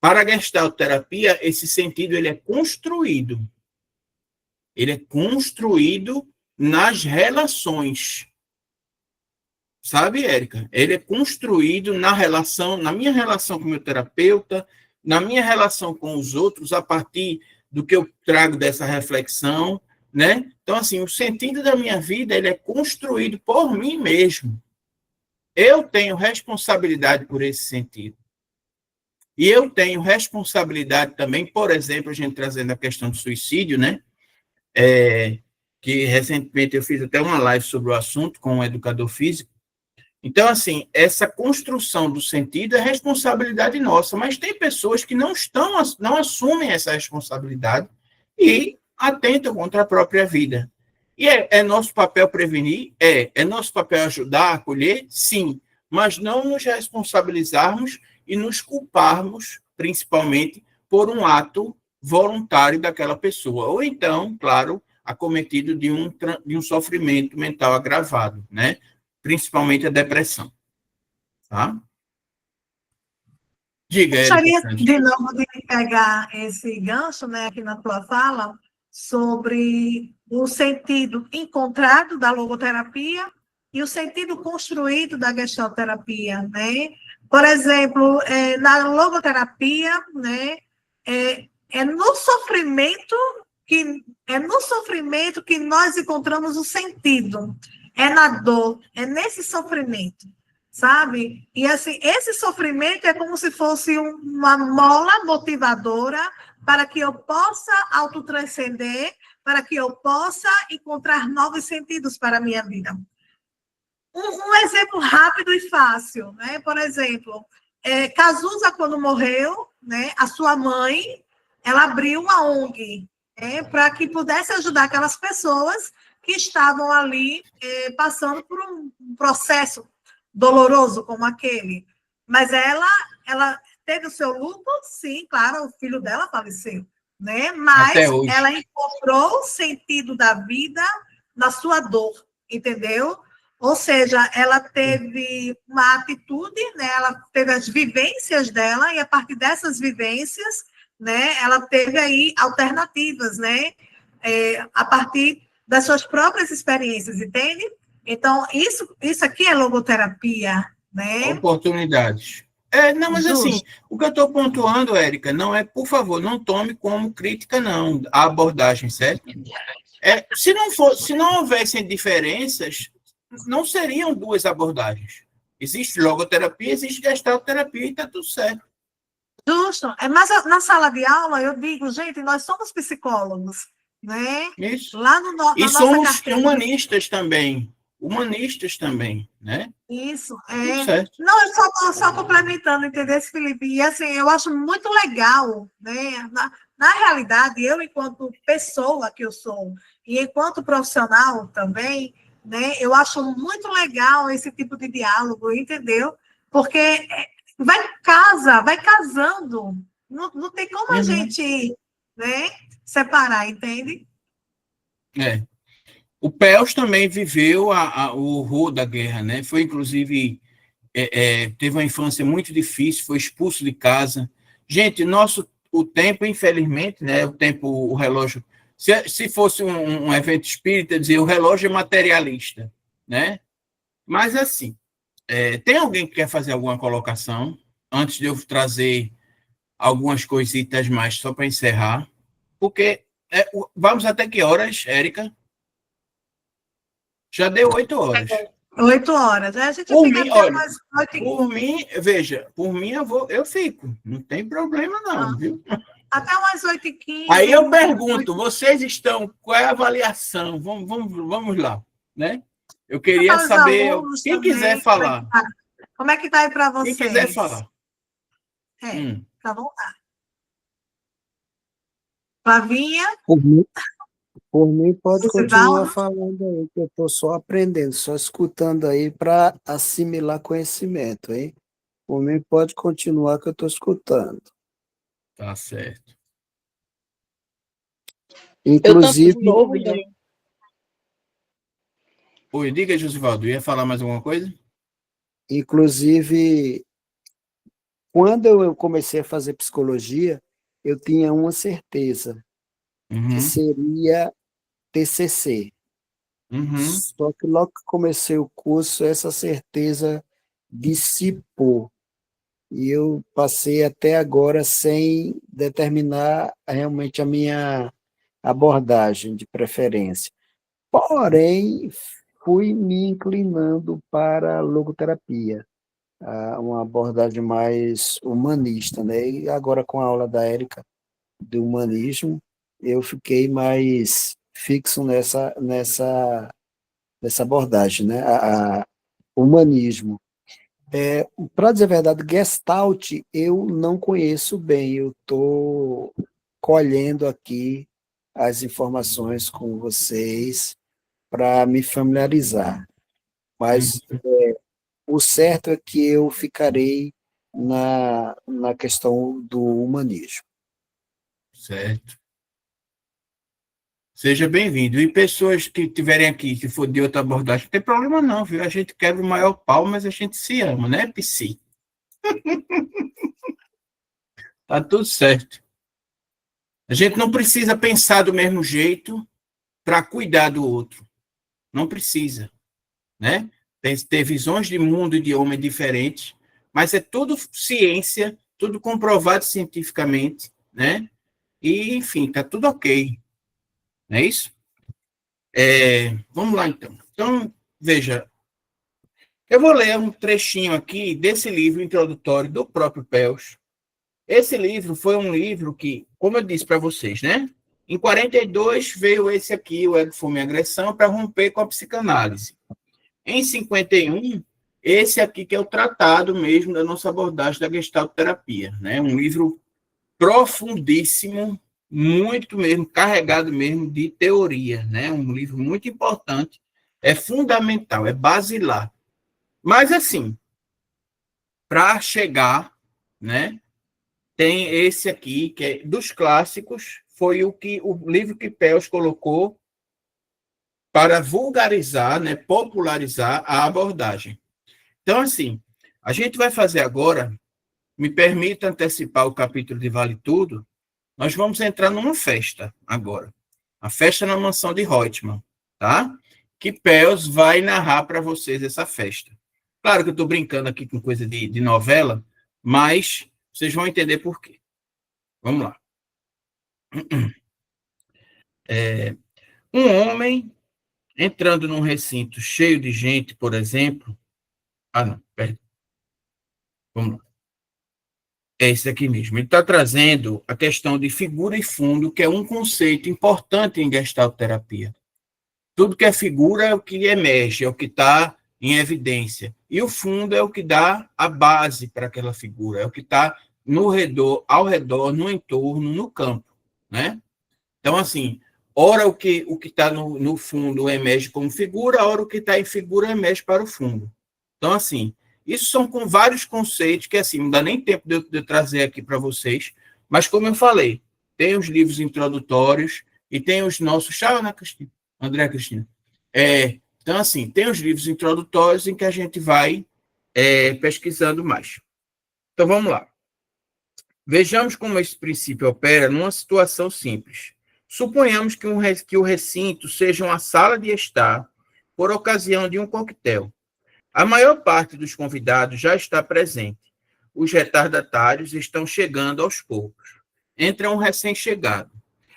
Para a gestalterapia, esse sentido ele é construído. Ele é construído nas relações. Sabe, Érica? Ele é construído na minha relação com o meu terapeuta, na minha relação com os outros, a partir do que eu trago dessa reflexão, né? Então, assim, o sentido da minha vida ele é construído por mim mesmo. Eu tenho responsabilidade por esse sentido. E eu tenho responsabilidade também, por exemplo, a gente trazendo a questão do suicídio, né? Que recentemente eu fiz até uma live sobre o assunto com um educador físico. Então, assim, essa construção do sentido é responsabilidade nossa, mas tem pessoas que não assumem essa responsabilidade e atentam contra a própria vida. E é nosso papel prevenir? É nosso papel ajudar, acolher? Sim, mas não nos responsabilizarmos e nos culparmos, principalmente, por um ato voluntário daquela pessoa, ou então, claro, acometido de um sofrimento mental agravado, né? Principalmente a depressão. Tá? Diga, Gostaria Érica. de novo de pegar esse gancho, né, aqui na tua fala, sobre o sentido encontrado da logoterapia e o sentido construído da gestalterapia, né? Por exemplo, na logoterapia, né, é no sofrimento que nós encontramos o sentido. É na dor, é nesse sofrimento, sabe? E assim, esse sofrimento é como se fosse uma mola motivadora para que eu possa autotranscender, para que eu possa encontrar novos sentidos para a minha vida. Um exemplo rápido e fácil, né? Por exemplo, Cazuza, quando morreu, né, a sua mãe, ela abriu uma ONG, para que pudesse ajudar aquelas pessoas que estavam ali passando por um processo doloroso como aquele. Mas ela teve o seu luto, sim, claro, o filho dela faleceu, né? Mas ela encontrou o sentido da vida na sua dor, entendeu? Ou seja, ela teve uma atitude, né? Ela teve as vivências dela, e a partir dessas vivências, né, ela teve aí alternativas, né? A partir das suas próprias experiências, entende? Então, isso aqui é logoterapia, né? Oportunidades. Não, mas Justo. Assim, o que eu estou pontuando, Érica, não é, por favor, não tome como crítica, não, a abordagem, certo? Se não houvessem diferenças, não seriam duas abordagens. Existe logoterapia, existe gestalterapia e está tudo certo. Justo. Mas na sala de aula, eu digo, gente, nós somos psicólogos, né? Isso. Lá no, na E nossa somos carteira. humanistas também, né? Isso, Tudo certo. Não, eu só complementando, entendeu, Felipe? E assim, eu acho muito legal, né? Na realidade, eu, enquanto pessoa que eu sou, e enquanto profissional também, né? Eu acho muito legal esse tipo de diálogo, entendeu? Porque vai casando. Não tem como a gente, né, separar, entende? O Pels também viveu o horror da guerra, né? Foi, inclusive, teve uma infância muito difícil, foi expulso de casa. Gente, o tempo, infelizmente, né? O relógio... Se fosse um evento espírita, dizer o relógio é materialista, né? Mas, assim, tem alguém que quer fazer alguma colocação antes de eu trazer algumas coisitas mais só para encerrar? Porque vamos até que horas, Érica? Já deu 8 horas. 8 horas. A gente Por fica mim, até olha, mais 8h15. veja, por mim eu fico. Não tem problema não, viu? Até umas 8h15. Aí eu pergunto, vocês estão, qual é a avaliação? Vamos lá, né? Eu queria Para os saber, alunos quem também, quiser falar. como é que tá aí para Quem vocês? quiser falar. É, tá bom. Flavinha, Por mim, pode continuar Lucivaldo, falando aí, que eu estou só aprendendo, só escutando aí para assimilar conhecimento, hein? Por mim, pode continuar que eu estou escutando. Tá certo. Eu também Inclusive, estou ouvindo. Oi, diga, Josivaldo, ia falar mais alguma coisa? inclusive, quando eu comecei a fazer psicologia, eu tinha uma certeza, que Uhum, seria TCC. uhum, Só que logo que comecei o curso, essa certeza dissipou. E eu passei até agora sem determinar realmente a minha abordagem de preferência. Porém, fui me inclinando para a logoterapia, uma abordagem mais humanista, né? E agora com a aula da Érica do humanismo, eu fiquei mais fixo nessa abordagem, né? Humanismo. Para dizer a verdade, Gestalt eu não conheço bem, eu estou colhendo aqui as informações com vocês para me familiarizar, mas o certo é que eu ficarei na questão do humanismo. certo. Seja bem-vindo. E pessoas que estiverem aqui, que for de outra abordagem, não tem problema não, viu? A gente quebra o maior pau, mas a gente se ama, né, Psi? Tá tudo certo. A gente não precisa pensar do mesmo jeito para cuidar do outro. Não precisa, né? Tem ter visões de mundo e de homem diferentes, mas é tudo ciência, tudo comprovado cientificamente, né? E, enfim, tá tudo ok. Não é isso? Vamos lá, então. Então, veja, eu vou ler um trechinho aqui desse livro introdutório do próprio Pels. Esse livro foi um livro que, como eu disse para vocês, né? Em 42 veio esse aqui, o Ego, Fome e Agressão, para romper com a psicanálise. Em 51, esse aqui que é o tratado mesmo da nossa abordagem da gestalterapia, né? Um livro profundíssimo, muito mesmo, carregado mesmo de teoria, né? Um livro muito importante, é fundamental, é basilar. Mas, assim, para chegar, né, tem esse aqui, que é dos clássicos, foi o livro que Pels colocou para vulgarizar, né, popularizar a abordagem. Então, assim, a gente vai fazer agora, me permita antecipar o capítulo de Vale Tudo, nós vamos entrar numa festa agora. A festa na mansão de Reutemann, tá? Que Pels vai narrar para vocês essa festa. Claro que eu estou brincando aqui com coisa de novela, mas vocês vão entender por quê. Vamos lá. Um homem entrando num recinto cheio de gente, por exemplo. Ah, não, pera. Vamos lá. É esse aqui mesmo. Ele está trazendo a questão de figura e fundo, que é um conceito importante em gestalterapia. Tudo que é figura é o que emerge, é o que está em evidência. E o fundo é o que dá a base para aquela figura, é o que está no redor, ao redor, no entorno, no campo, né? Então, assim, ora o que está no fundo emerge como figura, ora o que está em figura emerge para o fundo. Então, assim, isso são com vários conceitos que, assim, não dá nem tempo de eu trazer aqui para vocês, mas, como eu falei, tem os livros introdutórios e tem os nossos... Tchau, Ana Cristina. André Cristina. Então, assim, tem os livros introdutórios em que a gente vai pesquisando mais. Então, vamos lá. Vejamos como esse princípio opera numa situação simples. Suponhamos que o recinto seja uma sala de estar por ocasião de um coquetel. A maior parte dos convidados já está presente. Os retardatários estão chegando aos poucos. Entra um recém-chegado.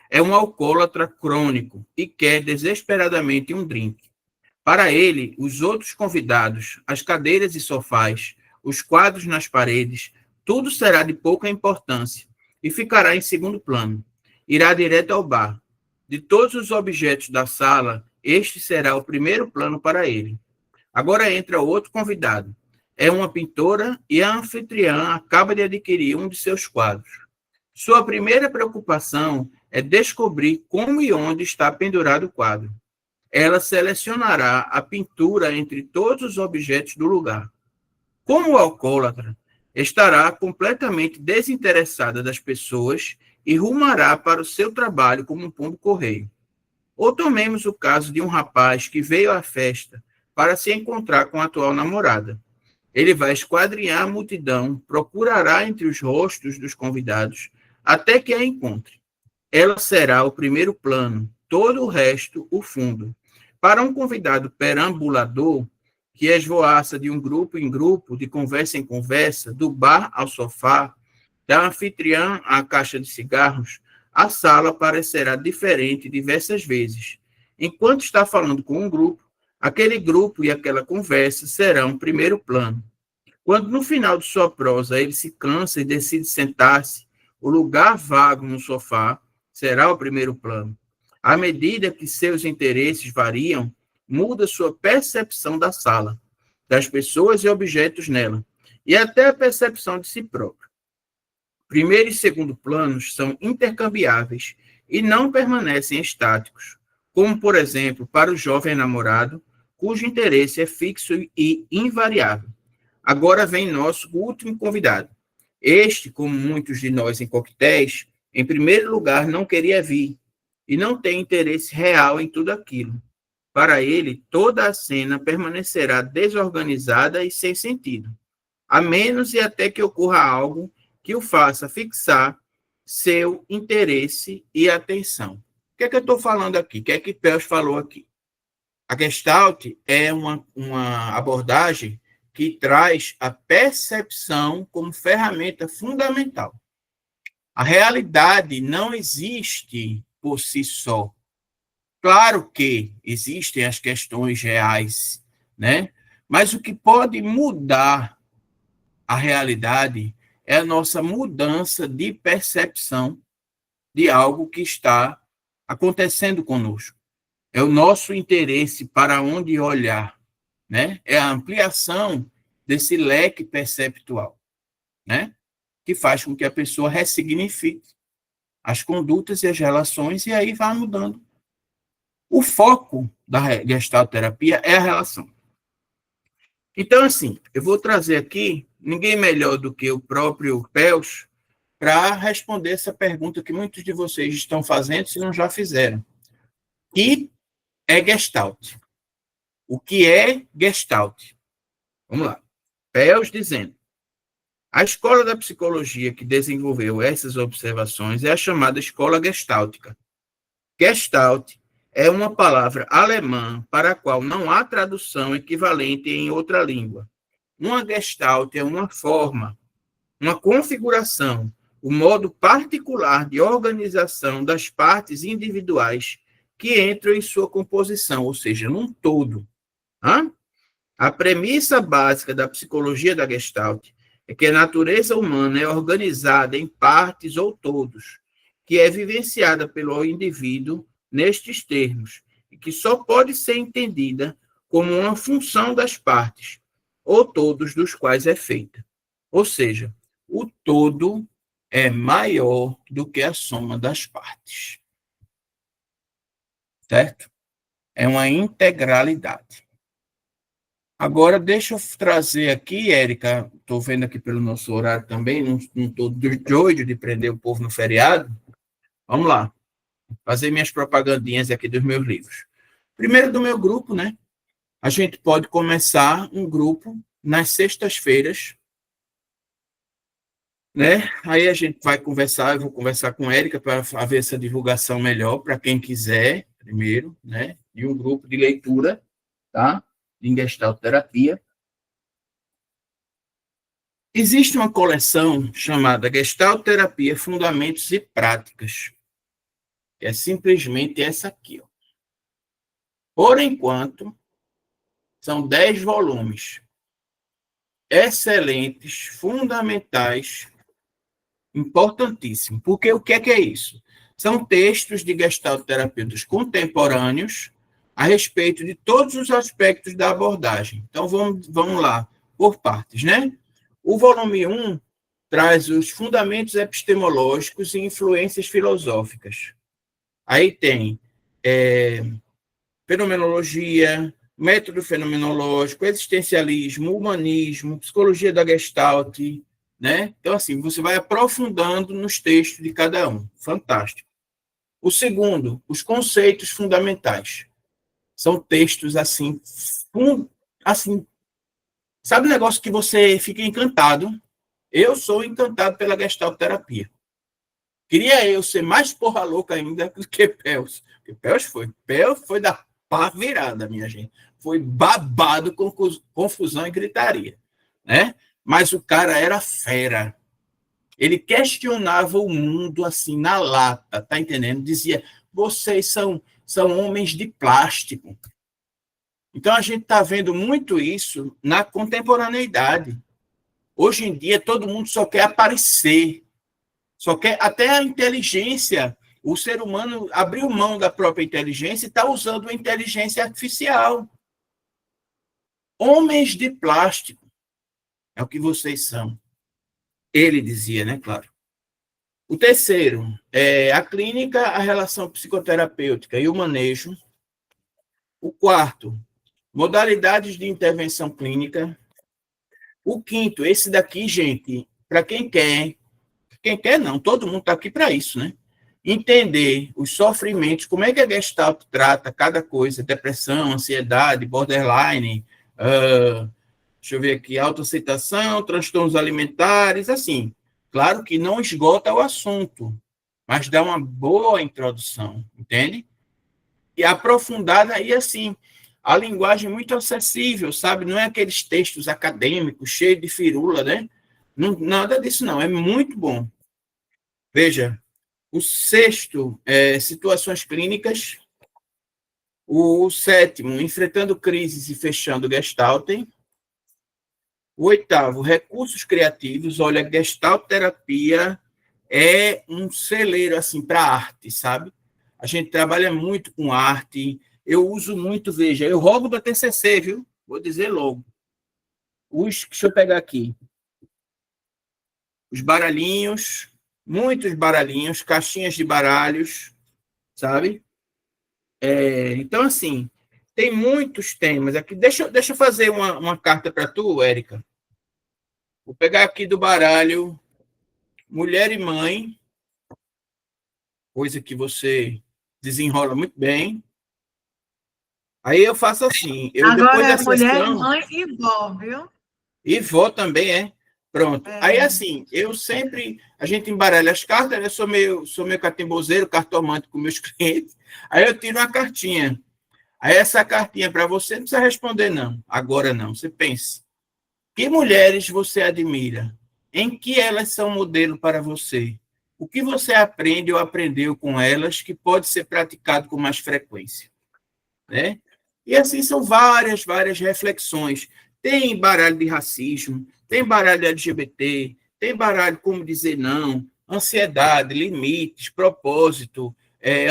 É um alcoólatra crônico e quer desesperadamente um drink. Para ele, os outros convidados, as cadeiras e sofás, os quadros nas paredes, tudo será de pouca importância e ficará em segundo plano. Irá direto ao bar. De todos os objetos da sala, este será o primeiro plano para ele. Agora entra outro convidado. É uma pintora e a anfitriã acaba de adquirir um de seus quadros. Sua primeira preocupação é descobrir como e onde está pendurado o quadro. Ela selecionará a pintura entre todos os objetos do lugar. Como alcoólatra, estará completamente desinteressada das pessoas e rumará para o seu trabalho como um pombo-correio. Ou tomemos o caso de um rapaz que veio à festa para se encontrar com a atual namorada. Ele vai esquadrinhar a multidão, procurará entre os rostos dos convidados, até que a encontre. Ela será o primeiro plano, todo o resto, o fundo. Para um convidado perambulador, que esvoaça de um grupo em grupo, de conversa em conversa, do bar ao sofá, da anfitriã à caixa de cigarros, a sala parecerá diferente diversas vezes. Enquanto está falando com um grupo, aquele grupo e aquela conversa serão primeiro plano. Quando no final de sua prosa ele se cansa e decide sentar-se, o lugar vago no sofá será o primeiro plano. À medida que seus interesses variam, muda sua percepção da sala, das pessoas e objetos nela, e até a percepção de si próprio. Primeiro e segundo planos são intercambiáveis e não permanecem estáticos, como, por exemplo, para o jovem namorado, cujo interesse é fixo e invariável. Agora vem nosso último convidado. Este, como muitos de nós em coquetéis, em primeiro lugar não queria vir e não tem interesse real em tudo aquilo. Para ele, toda a cena permanecerá desorganizada e sem sentido, a menos e até que ocorra algo que o faça fixar seu interesse e atenção. O que é que eu estou falando aqui? O que é que Peirce falou aqui? A Gestalt é uma abordagem que traz a percepção como ferramenta fundamental. A realidade não existe por si só. Claro que existem as questões reais, né? Mas o que pode mudar a realidade é a nossa mudança de percepção de algo que está acontecendo conosco. É o nosso interesse para onde olhar, né? É a ampliação desse leque perceptual, né? Que faz com que a pessoa ressignifique as condutas e as relações e aí vá mudando. O foco da gestalterapia é a relação. Então, assim, eu vou trazer aqui ninguém melhor do que o próprio Peirce para responder essa pergunta que muitos de vocês estão fazendo, se não já fizeram. E é Gestalt. O que é Gestalt? Vamos lá. Peirce dizendo: a escola da psicologia que desenvolveu essas observações é a chamada escola gestáltica. Gestalt é uma palavra alemã para a qual não há tradução equivalente em outra língua. Uma Gestalt é uma forma, uma configuração, o modo particular de organização das partes individuais que entram em sua composição, ou seja, num todo. A premissa básica da psicologia da Gestalt é que a natureza humana é organizada em partes ou todos, que é vivenciada pelo indivíduo nestes termos, e que só pode ser entendida como uma função das partes, ou todos dos quais é feita. Ou seja, o todo é maior do que a soma das partes. Certo? É uma integralidade. Agora, deixa eu trazer aqui, Érica, estou vendo aqui pelo nosso horário também, não estou doido de prender o povo no feriado. Vamos lá, fazer minhas propagandinhas aqui dos meus livros. Primeiro do meu grupo, né? A gente pode começar um grupo nas sextas-feiras, né? Aí a gente vai conversar, eu vou conversar com a Érica para ver essa divulgação melhor, para quem quiser, primeiro, né? E um grupo de leitura, tá? Em gestalterapia. Existe uma coleção chamada Gestalterapia, Fundamentos e Práticas, que é simplesmente essa aqui. Ó. Por enquanto, são 10 volumes excelentes, fundamentais, importantíssimos. Porque o que é isso? São textos de gestalterapeutas contemporâneos, a respeito de todos os aspectos da abordagem. Então, vamos lá, por partes, né? O volume 1 traz os fundamentos epistemológicos e influências filosóficas. Aí tem fenomenologia, método fenomenológico, existencialismo, humanismo, psicologia da Gestalt, né? Então, assim, você vai aprofundando nos textos de cada um. Fantástico. O segundo, os conceitos fundamentais. São textos, assim, sabe o negócio que você fica encantado? Eu sou encantado pela Gestalt terapia. Queria eu ser mais porra louca ainda do que Pels. Pels foi da pá virada, minha gente. Foi babado, confusão e gritaria, né? Mas o cara era fera. Ele questionava o mundo assim na lata, tá entendendo? Dizia: vocês são homens de plástico. Então a gente está vendo muito isso na contemporaneidade. Hoje em dia todo mundo só quer aparecer, só quer até a inteligência. O ser humano abriu mão da própria inteligência e está usando a inteligência artificial. Homens de plástico é o que vocês são. Ele dizia, né? Claro. O terceiro é a clínica, a relação psicoterapêutica e o manejo. O quarto, modalidades de intervenção clínica. O quinto, esse daqui, gente, para quem quer não, todo mundo está aqui para isso, né? Entender os sofrimentos, como é que a Gestalt trata cada coisa, depressão, ansiedade, borderline, deixa eu ver aqui, autoaceitação, transtornos alimentares, assim. Claro que não esgota o assunto, mas dá uma boa introdução, entende? E aprofundada, e assim, a linguagem muito acessível, sabe? Não é aqueles textos acadêmicos, cheios de firula, né? Não, nada disso, não. É muito bom. Veja, o sexto, situações clínicas. O sétimo, enfrentando crises e fechando Gestalten. O oitavo, recursos criativos. Olha, Gestalt terapia é um celeiro, assim, para arte, sabe? A gente trabalha muito com arte. Eu uso muito, veja, eu rogo para TCC, viu? Vou dizer logo. Deixa eu pegar aqui. Os baralhinhos, muitos baralhinhos, caixinhas de baralhos, sabe? Então, assim, tem muitos temas aqui. Deixa eu fazer uma carta para tu, Érica. Vou pegar aqui do baralho Mulher e Mãe, coisa que você desenrola muito bem. Aí eu faço assim. Agora depois é da mulher, sessão, mãe e vó, viu? e vó também é. Pronto. Aí, assim, a gente embaralha as cartas, né? Sou meio catimbozeiro, cartomante com meus clientes. Aí eu tiro uma cartinha. Aí essa cartinha para você não precisa responder, não. Agora não. Você pense. Que mulheres você admira? Em que elas são modelo para você? O que você aprende ou aprendeu com elas que pode ser praticado com mais frequência? Né? E assim são várias reflexões. Tem baralho de racismo, tem baralho de LGBT, tem baralho como dizer não, ansiedade, limites, propósito,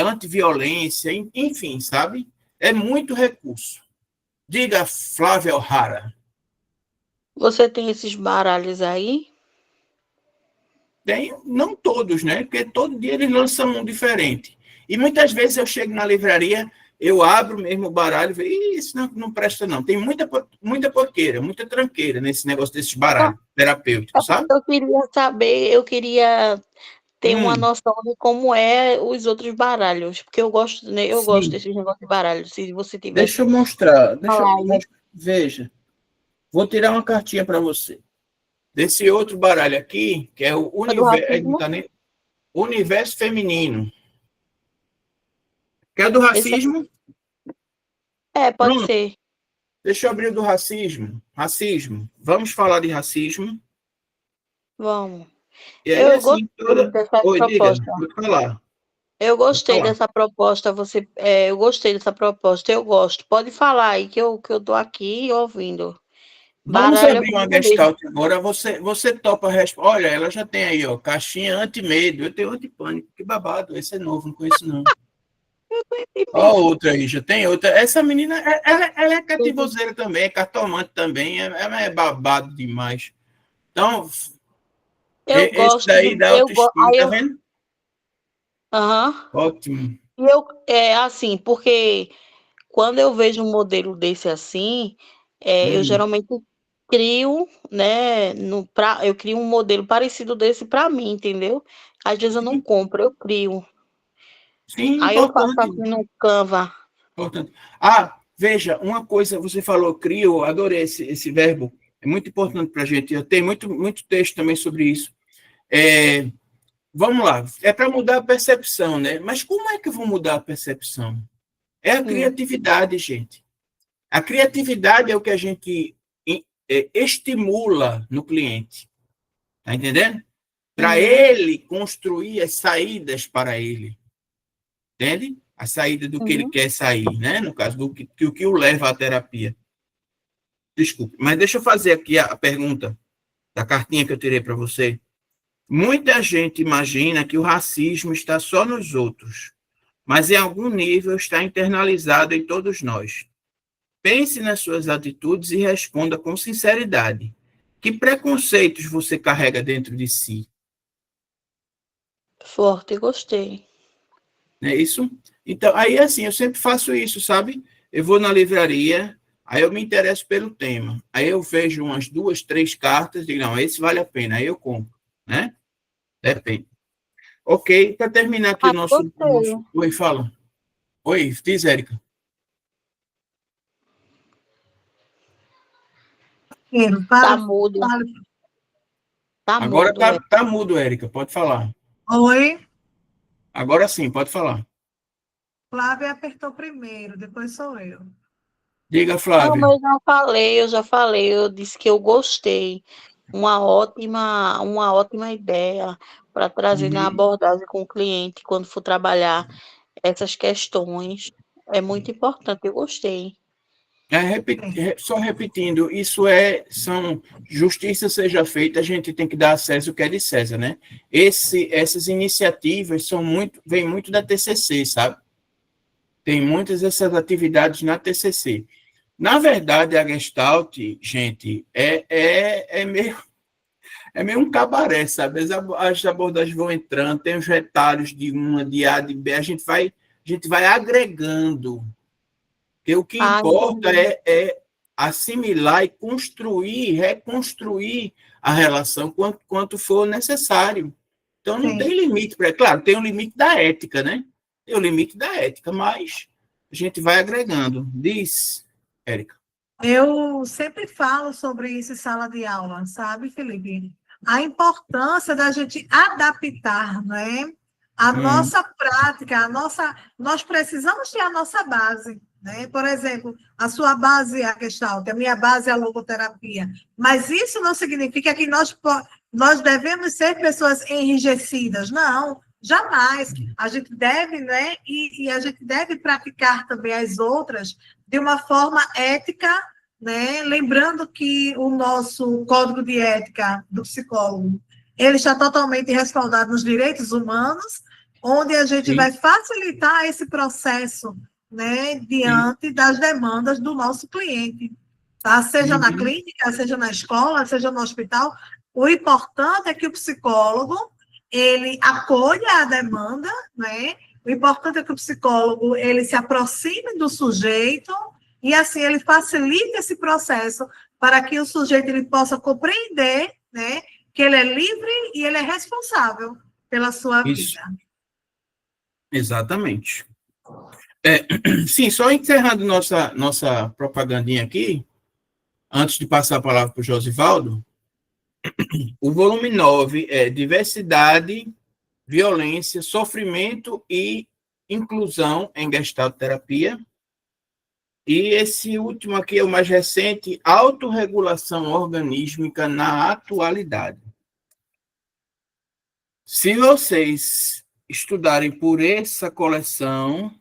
antiviolência, enfim, sabe? É muito recurso. Diga, Flávia O'Hara. Você tem esses baralhos aí? Tem, não todos, né? Porque todo dia eles lançam um diferente. E muitas vezes eu chego na livraria, eu abro mesmo o baralho e vejo, isso não presta, não. Tem muita porqueira, muita tranqueira nesse negócio desses baralhos terapêuticos, sabe? Eu queria saber, eu queria ter uma noção de como é os outros baralhos, porque eu gosto, né? Eu gosto Sim. desses negócios de baralho. Se você tivesse. Deixa eu mostrar. Aí. Veja. Vou tirar uma cartinha para você. Desse outro baralho aqui, que é o universo feminino. Que é do racismo? Pode Pronto. ser. Deixa eu abrir o do racismo. Racismo. Vamos falar de racismo? Vamos. E aí, Eu assim, gostei dessa proposta. Diga, vou falar. Eu gostei dessa proposta. Eu gostei dessa proposta. Eu gosto. Pode falar aí que eu tô aqui ouvindo. Vamos Baralho abrir uma Gestalt agora. Você topa a resposta. Olha, ela já tem aí, ó, caixinha anti-medo. Eu tenho anti-pânico. Que babado. Esse é novo, não conheço não. Ó, outra aí, já tem outra. Essa menina, ela é cativoseira também, é cartomante também, ela é babado demais. Então, Eu esse gosto daí de. dá autoestima, Aí tá eu. vendo? Aham. Ótimo. E eu, é assim, porque quando eu vejo um modelo desse assim, eu Hum. geralmente crio, né, eu crio um modelo parecido desse para mim, entendeu? Às vezes eu não compro, eu crio. Sim, Aí eu faço importante. assim no Canva. Importante. Ah, veja, uma coisa, você falou crio, adorei esse verbo, é muito importante para a gente. Eu tenho muito texto também sobre isso. Vamos lá, é para mudar a percepção, né? Mas como é que eu vou mudar a percepção? É a Hum, criatividade, gente. A criatividade é o que a gente estimula no cliente, tá entendendo? Para uhum, ele construir as saídas para ele, entende? A saída do que ele uhum. quer sair, né? No caso, do que o leva à terapia. Desculpe, mas deixa eu fazer aqui a pergunta da cartinha que eu tirei para você. Muita gente imagina que o racismo está só nos outros, mas em algum nível está internalizado em todos nós. Pense nas suas atitudes e responda com sinceridade. Que preconceitos você carrega dentro de si? Forte, gostei. Não é isso? Então, aí assim, eu sempre faço isso, sabe? Eu vou na livraria, aí eu me interesso pelo tema. Aí eu vejo umas 2, 3 cartas, e digo, não, esse vale a pena, aí eu compro, né? Depende. Ok, para terminar aqui o Ah, nosso, o gostei. nosso. Oi, fala. Oi, diz, Érica. Tá Fala, mudo, fala. tá Agora mudo, tá mudo, Érica, pode falar. Oi, Agora sim, pode falar. Flávia apertou primeiro, depois sou eu. Diga, Não, Flávia. mas eu já falei, eu disse que eu gostei. Uma ótima ideia para trazer na Uhum. abordagem com o cliente quando for trabalhar essas questões. É muito importante, eu gostei. Só repetindo, são justiça seja feita, a gente tem que dar a César o que é de César, né? Essas iniciativas vêm muito da TCC, sabe? Tem muitas dessas atividades na TCC. Na verdade, a Gestalt, gente, é meio um cabaré, sabe? As abordagens vão entrando, tem os retalhos de uma, de A, de B, a gente vai agregando. Porque o que Ah, importa entendi. é assimilar e construir, reconstruir a relação quanto for necessário. Então, não tem Sim. limite. Claro, tem o limite da ética, né? Tem o limite da ética, mas a gente vai agregando. Diz, Érica. Eu sempre falo sobre isso em sala de aula, sabe, Felipe? A importância da gente adaptar, né? A Hum, nossa prática, nós precisamos ter a nossa base, né? Por exemplo, a sua base é a Gestalt, a minha base é a logoterapia. Mas isso não significa que nós devemos ser pessoas enrijecidas, não. Jamais. A gente deve, né? E a gente deve praticar também as outras de uma forma ética, né? Lembrando que o nosso código de ética do psicólogo, ele está totalmente respaldado nos direitos humanos, onde a gente sim, vai facilitar esse processo, né, sim. diante das demandas do nosso cliente, tá? Seja na Uhum, clínica, seja na escola, seja no hospital, o importante é que o psicólogo ele acolha a demanda, né? O importante é que o psicólogo ele se aproxime do sujeito e assim ele facilita esse processo para que o sujeito ele possa compreender, né, que ele é livre e ele é responsável pela sua isso, vida. exatamente. Sim, só encerrando nossa propagandinha aqui, antes de passar a palavra para o Josivaldo, o volume 9 é Diversidade, Violência, Sofrimento e Inclusão em Gestalt Terapia. E esse último aqui é o mais recente, Autorregulação Organísmica na Atualidade. Se vocês estudarem por essa coleção,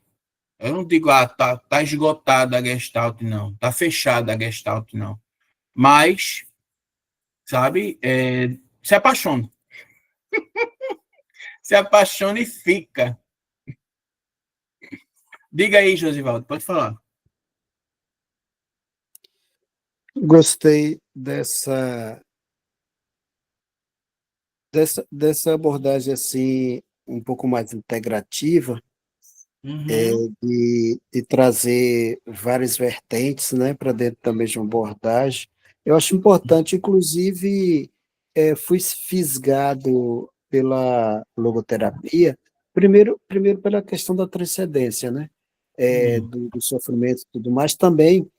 eu não digo, tá esgotada a Gestalt, não. Tá fechada a Gestalt, não. Mas, sabe, se apaixona. Se apaixona e fica. Diga aí, Josivaldo, pode falar. Gostei dessa abordagem assim, um pouco mais integrativa, Uhum. de trazer várias vertentes, né, para dentro da mesma abordagem. Eu acho importante, inclusive, fui fisgado pela logoterapia, primeiro pela questão da transcendência, né, do sofrimento e tudo mais, também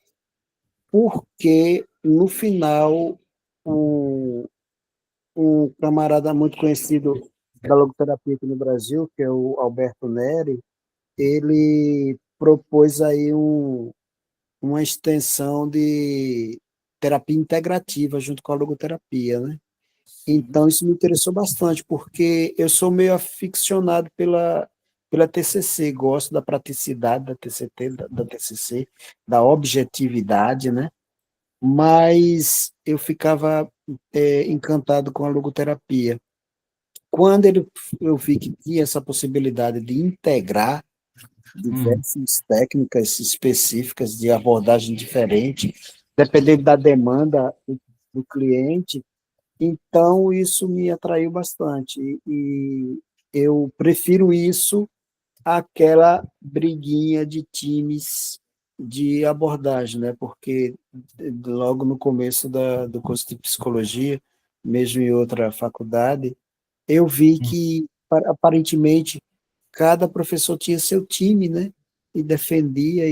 porque, no final, um, um camarada muito conhecido da logoterapia aqui no Brasil, que é o Alberto Neri, ele propôs aí uma extensão de terapia integrativa junto com a logoterapia, né? Então, isso me interessou bastante, porque eu sou meio aficionado pela TCC, gosto da praticidade da TCT, da TCC, da objetividade, né? Mas eu ficava encantado com a logoterapia. Quando eu vi que tinha essa possibilidade de integrar Hum. diversas técnicas específicas de abordagem diferente, dependendo da demanda do cliente, então isso me atraiu bastante. E eu prefiro isso àquela briguinha de times de abordagem, né? Porque logo no começo do curso de psicologia, mesmo em outra faculdade, eu vi que aparentemente cada professor tinha seu time, né? E defendia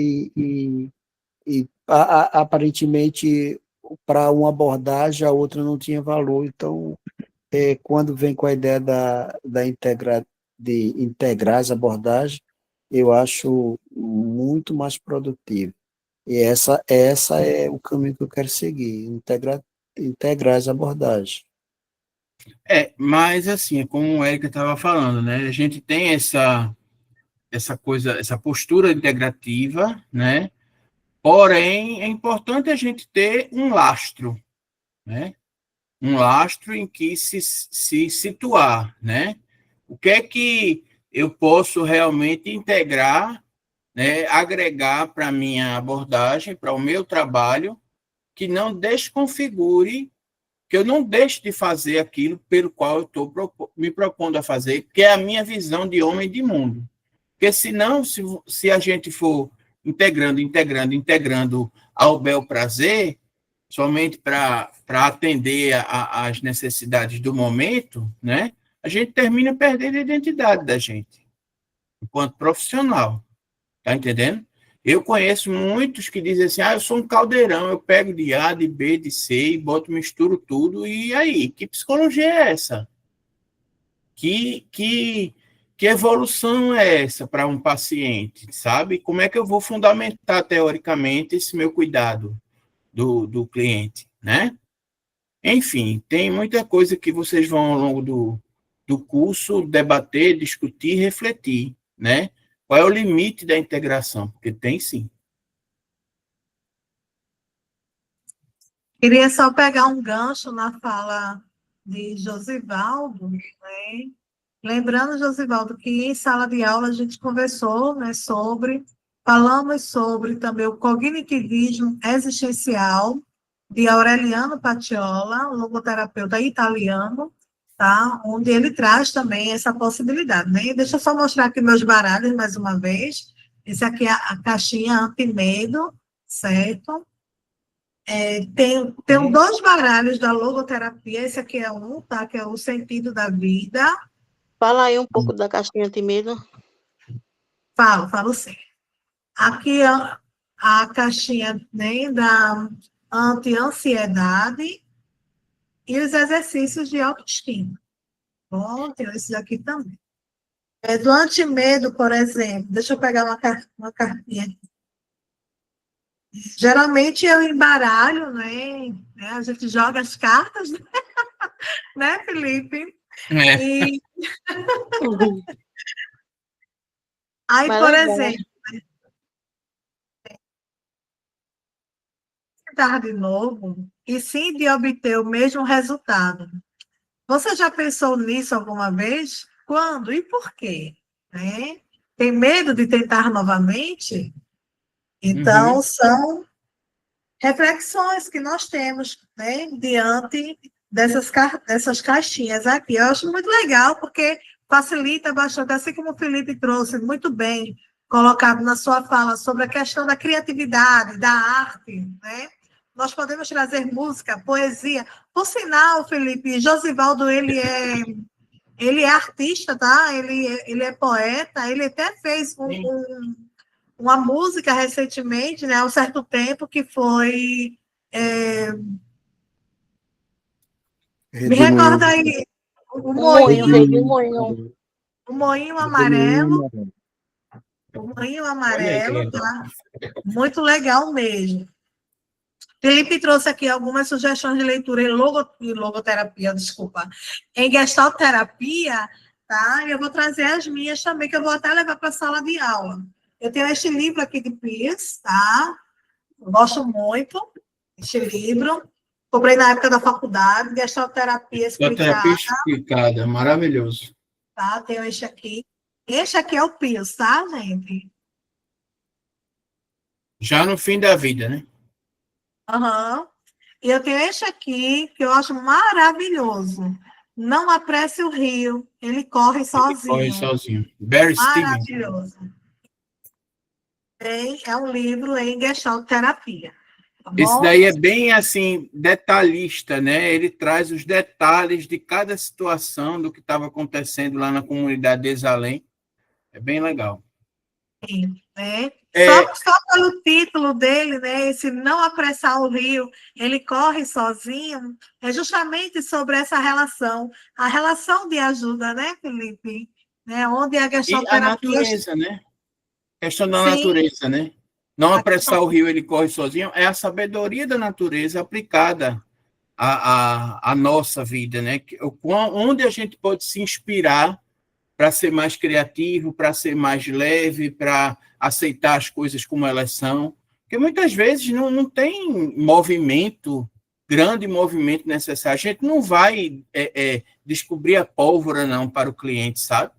aparentemente para uma abordagem a outra não tinha valor. Então, quando vem com a ideia de integrar as abordagens, eu acho muito mais produtivo. E essa é o caminho que eu quero seguir, integrar as abordagens. Mas assim, como o Érica estava falando, né? A gente tem essa coisa, essa postura integrativa, né? Porém, é importante a gente ter um lastro, né? Um lastro em que se situar, né? O que é que eu posso realmente integrar, né? Agregar para a minha abordagem, para o meu trabalho, que não desconfigure, que eu não deixe de fazer aquilo pelo qual eu estou me propondo a fazer, que é a minha visão de homem de mundo. Porque senão, se a gente for integrando ao bel prazer, somente para atender às necessidades do momento, né? A gente termina perdendo a identidade da gente, enquanto profissional. Tá entendendo? Eu conheço muitos que dizem assim: eu sou um caldeirão, eu pego de A, de B, de C, e boto, misturo tudo, e aí? Que psicologia é essa? Que, que, que evolução é essa para um paciente, sabe? Como é que eu vou fundamentar teoricamente esse meu cuidado do cliente, né? Enfim, tem muita coisa que vocês vão ao longo do curso debater, discutir, refletir, né? Qual é o limite da integração? Porque tem sim. Queria só pegar um gancho na fala de Josivaldo, né? Lembrando, Josivaldo, que em sala de aula a gente conversou, né, falamos sobre também o cognitivismo existencial de Aureliano Patiola, um logoterapeuta italiano, tá? Onde ele traz também essa possibilidade, né? Deixa eu só mostrar aqui meus baralhos mais uma vez. Esse aqui é a caixinha anti-medo, certo? Tem dois baralhos da logoterapia, esse aqui é um, tá? Que é o sentido da vida. Fala aí um pouco da caixinha de medo. Falo sim. Aqui é a caixinha, né, da anti-ansiedade e os exercícios de autoestima. Bom, tem esses aqui também. Do anti-medo, por exemplo, deixa eu pegar uma cartinha aqui. Geralmente eu embaralho, né? A gente joga as cartas, né, Felipe? É. E aí, Mas por legal. exemplo, tentar de novo e sim de obter o mesmo resultado. Você já pensou nisso alguma vez? Quando e por quê? Né? tem medo de tentar novamente. Então, são reflexões que nós temos, né, diante dessas caixinhas aqui. Eu acho muito legal, porque facilita bastante, assim como o Felipe trouxe muito bem colocado na sua fala sobre a questão da criatividade, da arte, né? Nós podemos trazer música, poesia. Por sinal, Felipe, Josivaldo, ele é artista, tá? Ele é poeta, ele até fez uma música recentemente, né, há um certo tempo, que foi... me recorda aí, o Moinho, Moinho, Rede Moinho. o Moinho Amarelo, o Moinho Olha aí que Amarelo, legal. tá? Muito legal mesmo. Felipe trouxe aqui algumas sugestões de leitura em logoterapia, desculpa, em gestalterapia, tá? E eu vou trazer as minhas também, que eu vou até levar para a sala de aula. Eu tenho este livro aqui de Pierce, tá? Eu gosto muito deste livro. Comprei na época da faculdade, gestalterapia Terapia explicada, explicada, maravilhoso. tá? Tenho este aqui. Este aqui é o Pierce, tá, gente? Já no fim da vida, né? Aham. E eu tenho este aqui, que eu acho maravilhoso. Não apresse o rio, ele corre Ele corre sozinho. sozinho. Barry Stevens. Maravilhoso. É um livro em gestalterapia, tá Esse bom? daí é bem assim, detalhista, né? Ele traz os detalhes de cada situação do que estava acontecendo lá na comunidade de Exalém. É bem legal. Sim, né? É, Só pelo título dele, né? Esse Não Apressar o Rio, ele corre sozinho, é justamente sobre essa relação, a relação de ajuda, né, Felipe? Né? Onde a e a gestalterapia. natureza, né? Questão da Sim, natureza, né? Não a questão. apressar o rio, ele corre sozinho, é a sabedoria da natureza aplicada à nossa vida, né? Onde a gente pode se inspirar para ser mais criativo, para ser mais leve, para aceitar as coisas como elas são. Porque muitas vezes não tem movimento, grande movimento necessário. A gente não vai descobrir a pólvora, não, para o cliente, sabe?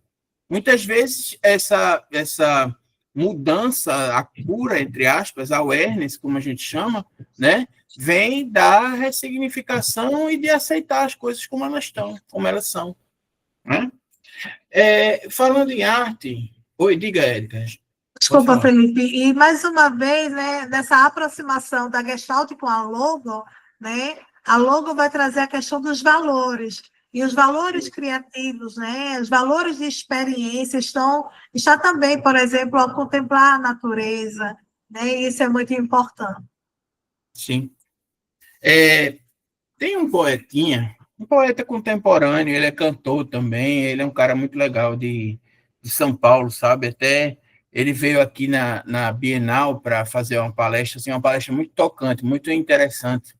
Muitas vezes essa mudança, a cura, entre aspas, a awareness, como a gente chama, né, vem da ressignificação e de aceitar as coisas como elas estão, como elas são. Né? Falando em arte... Oi, diga, Érica. Pode Desculpa, falar. Felipe. E mais uma vez, né, nessa aproximação da Gestalt com a logo, né, a logo vai trazer a questão dos valores. E os valores criativos, né, os valores de experiência está também, por exemplo, ao contemplar a natureza, né, e isso é muito importante. Sim. Tem um poetinha, um poeta contemporâneo, ele é cantor também, ele é um cara muito legal de São Paulo, sabe? Até ele veio aqui na Bienal para fazer uma palestra, assim, uma palestra muito tocante, muito interessante,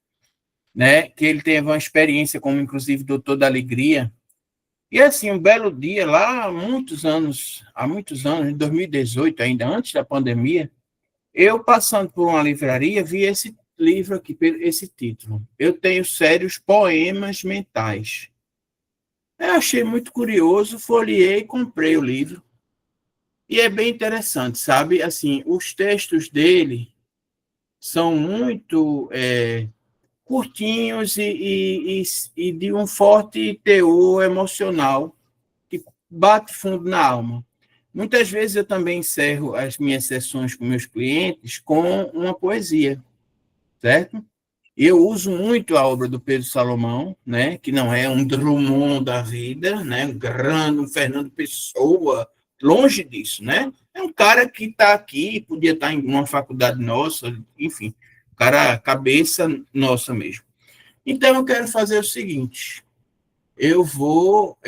né? Que ele teve uma experiência como, inclusive, doutor da alegria. E, assim, um belo dia, lá há muitos anos, em 2018 ainda, antes da pandemia, eu, passando por uma livraria, vi esse livro aqui, esse título. Eu tenho sérios poemas mentais. Eu achei muito curioso, folheei e comprei o livro. E é bem interessante, sabe? Assim, os textos dele são muito curtinhos e de um forte teor emocional que bate fundo na alma. Muitas vezes eu também encerro as minhas sessões com meus clientes com uma poesia, certo? E eu uso muito a obra do Pedro Salomão, né, que não é um Drummond da vida, né, um Fernando Pessoa, longe disso, né? É um cara que está aqui, podia estar em uma faculdade nossa, enfim, cara, cabeça nossa mesmo. Então, eu quero fazer o seguinte, eu vou,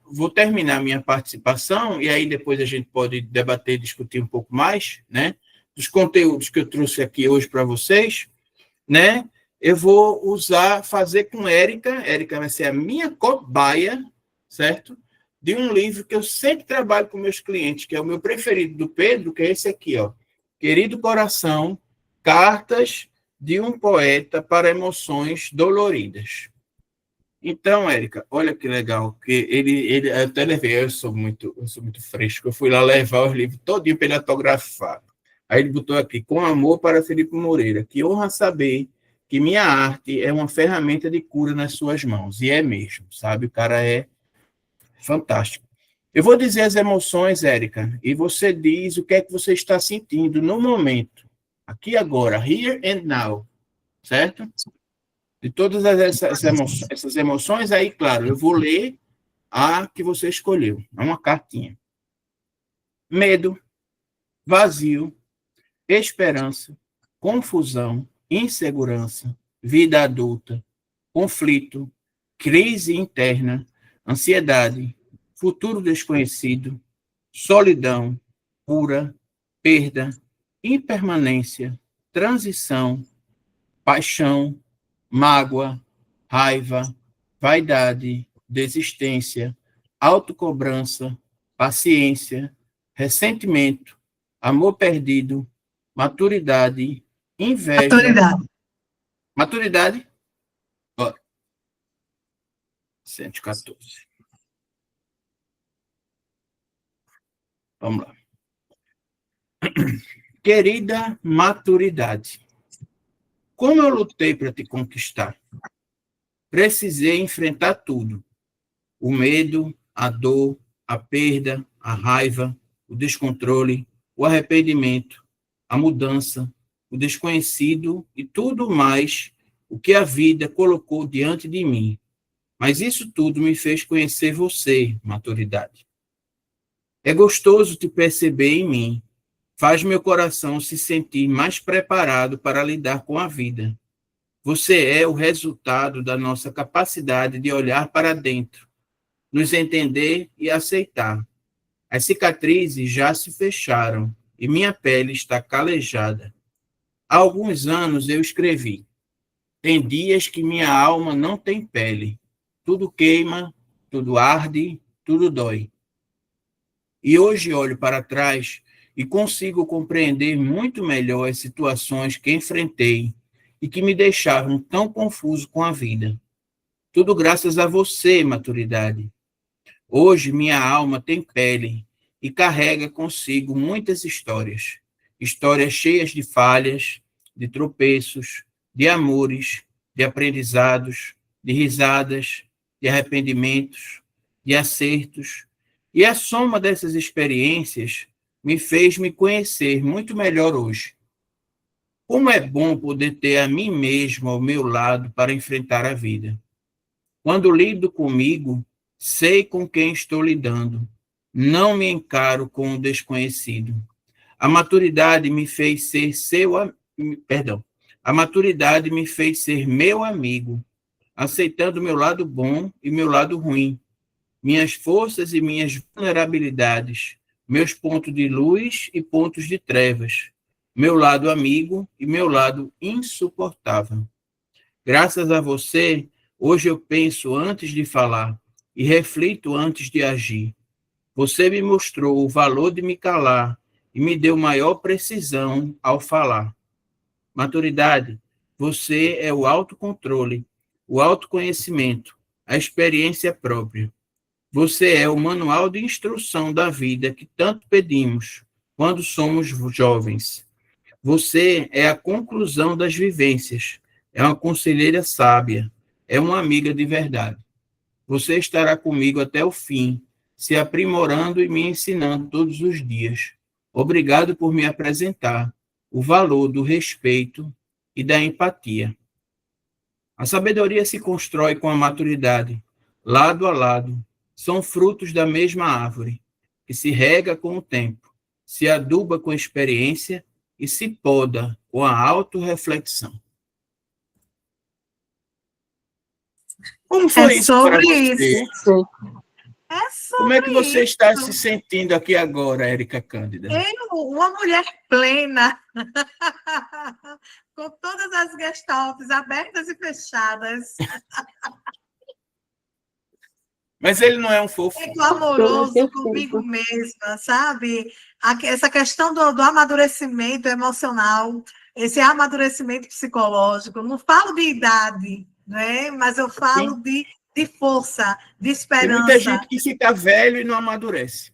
vou terminar minha participação, e aí depois a gente pode debater, discutir um pouco mais, né, dos conteúdos que eu trouxe aqui hoje para vocês, né, eu vou fazer com Érica vai ser a minha cobaia, certo? De um livro que eu sempre trabalho com meus clientes, que é o meu preferido do Pedro, que é esse aqui, ó, Querido Coração, Cartas de um Poeta para Emoções Doloridas. Então, Érica, olha que legal, que ele eu até levei, eu sou muito fresco, eu fui lá levar os livros todinho para ele autografar. Aí ele botou aqui, com amor para Felipe Moreira, que honra saber que minha arte é uma ferramenta de cura nas suas mãos, e é mesmo, sabe? O cara é fantástico. Eu vou dizer as emoções, Érica, e você diz o que é que você está sentindo no momento, aqui agora, here and now, certo? De todas essas emoções, aí, claro, eu vou ler a que você escolheu. É uma cartinha. Medo, vazio, esperança, confusão, insegurança, vida adulta, conflito, crise interna, ansiedade, futuro desconhecido, solidão, cura, perda, impermanência, transição, paixão, mágoa, raiva, vaidade, desistência, autocobrança, paciência, ressentimento, amor perdido, maturidade, inveja. Autoridade. Maturidade? Ó, 114. Vamos lá. Querida maturidade, como eu lutei para te conquistar? Precisei enfrentar tudo. O medo, a dor, a perda, a raiva, o descontrole, o arrependimento, a mudança, o desconhecido e tudo mais o que a vida colocou diante de mim. Mas isso tudo me fez conhecer você, maturidade. É gostoso te perceber em mim. Faz meu coração se sentir mais preparado para lidar com a vida. Você é o resultado da nossa capacidade de olhar para dentro, nos entender e aceitar. As cicatrizes já se fecharam e minha pele está calejada. Há alguns anos eu escrevi: tem dias que minha alma não tem pele. Tudo queima, tudo arde, tudo dói. E hoje olho para trás e consigo compreender muito melhor as situações que enfrentei e que me deixavam tão confuso com a vida. Tudo graças a você, maturidade. Hoje minha alma tem pele e carrega consigo muitas histórias. Histórias cheias de falhas, de tropeços, de amores, de aprendizados, de risadas, de arrependimentos, de acertos. E a soma dessas experiências me fez me conhecer muito melhor hoje. Como é bom poder ter a mim mesmo ao meu lado para enfrentar a vida. Quando lido comigo, sei com quem estou lidando. Não me encaro com o desconhecido. A maturidade me fez ser A maturidade me fez ser meu amigo, aceitando meu lado bom e meu lado ruim, minhas forças e minhas vulnerabilidades, meus pontos de luz e pontos de trevas, meu lado amigo e meu lado insuportável. Graças a você, hoje eu penso antes de falar e reflito antes de agir. Você me mostrou o valor de me calar e me deu maior precisão ao falar. Maturidade, você é o autocontrole, o autoconhecimento, a experiência própria. Você é o manual de instrução da vida que tanto pedimos quando somos jovens. Você é a conclusão das vivências, é uma conselheira sábia, é uma amiga de verdade. Você estará comigo até o fim, se aprimorando e me ensinando todos os dias. Obrigado por me apresentar o valor do respeito e da empatia. A sabedoria se constrói com a maturidade, lado a lado. São frutos da mesma árvore, que se rega com o tempo, se aduba com a experiência e se poda com a autorreflexão. Como foi isso para você? É sobre Como é que você está isso. se sentindo aqui agora, Érica Cândida? Eu, uma mulher plena, com todas as gestaltes abertas e fechadas, Mas ele não é um fofo. muito amoroso comigo mesma, sabe? Essa questão do amadurecimento emocional, esse amadurecimento psicológico, não falo de idade, né? Mas eu falo de de força, de Tem muita esperança. gente que fica velho e não amadurece.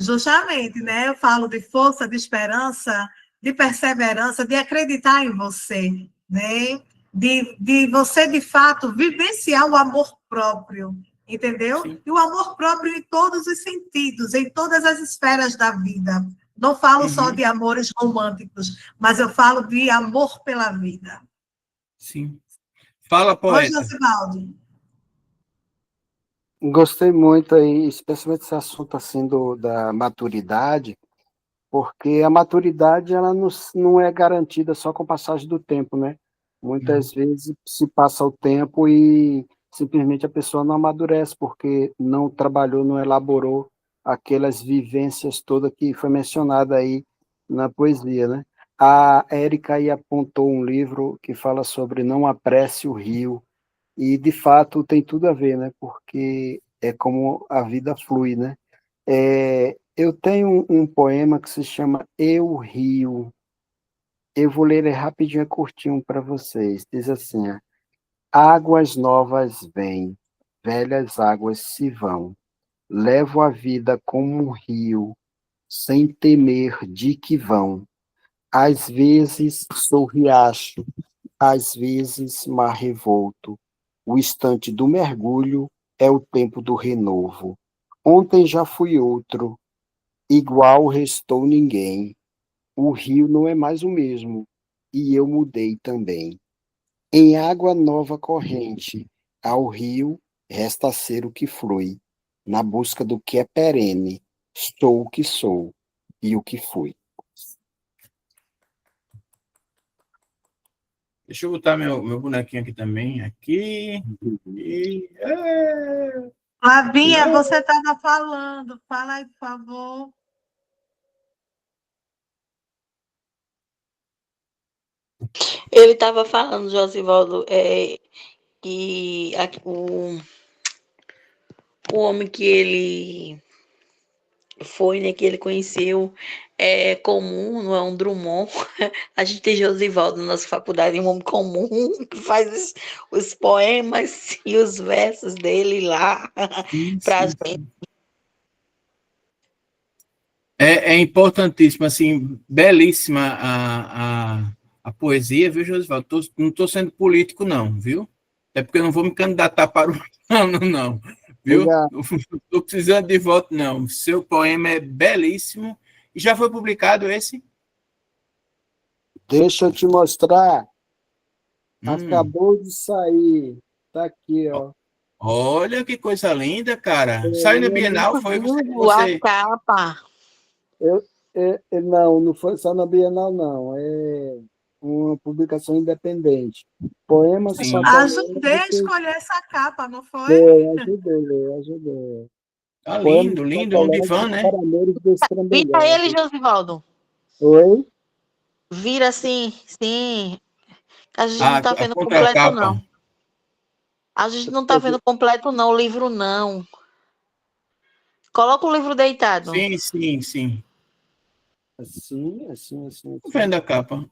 Justamente, né? Eu falo de força, de esperança, de perseverança, de acreditar em você, né? De você, de fato, vivenciar o amor próprio, entendeu? Sim. E o amor próprio em todos os sentidos, em todas as esferas da vida. Não falo só Uhum. de amores românticos, mas eu falo de amor pela vida. Sim. Fala, Oi, poeta. Josivaldo. Gostei muito aí, especialmente esse assunto assim da maturidade, porque a maturidade ela não é garantida só com a passagem do tempo, né? Muitas vezes se passa o tempo e simplesmente a pessoa não amadurece, porque não trabalhou, não elaborou aquelas vivências todas que foi mencionada aí na poesia, né? A Érica aí apontou um livro que fala sobre Não Apresse o Rio, e de fato tem tudo a ver, né? Porque é como a vida flui, né? Eu tenho um poema que se chama Eu Rio. Eu vou ler ele rapidinho, é curtinho para vocês. Diz assim: ó, águas novas vêm, velhas águas se vão. Levo a vida como um rio, sem temer de que vão. Às vezes sou riacho, às vezes mar revolto. O instante do mergulho é o tempo do renovo. Ontem já fui outro, igual restou ninguém. O rio não é mais o mesmo, e eu mudei também. Em água nova corrente, ao rio resta ser o que flui. Na busca do que é perene, sou o que sou e o que fui. Deixa eu botar meu bonequinho aqui também. Aqui. E... Flavinha, você estava falando. Fala aí, por favor. Ele estava falando, Josivaldo, que o homem que ele foi, né, que ele conheceu, é comum, não é um Drummond. A gente tem Josivaldo na nossa faculdade, um homem comum, que faz os poemas e os versos dele lá Sim, para sim, sim. É importantíssimo, assim, belíssima a poesia, viu, Josivaldo? Não estou sendo político, não, viu? É porque eu não vou me candidatar para o ano, não, viu? Olha, Não estou precisando de voto, não. Seu poema é belíssimo. E já foi publicado esse? deixa eu te mostrar. Hum. Acabou de sair. Tá aqui, ó. Olha que coisa linda, cara. Saiu na Bienal, foi a você... capa. Não, não foi só na Bienal, não. É uma publicação independente. Poemas Sim, Ajudei a patológicos. escolher essa capa, não foi? Ajudei. tá Poemas lindo, lindo, um divã, patológicos né? para amores Vira ele, destrambelhados. Josivaldo. Oi? Vira assim, sim. A gente não A, tá a vendo completo, contracapa. não. A gente não tá vendo completo, não, o livro não. Coloca o livro deitado. Sim, sim, sim. Assim. Tô vendo a capa.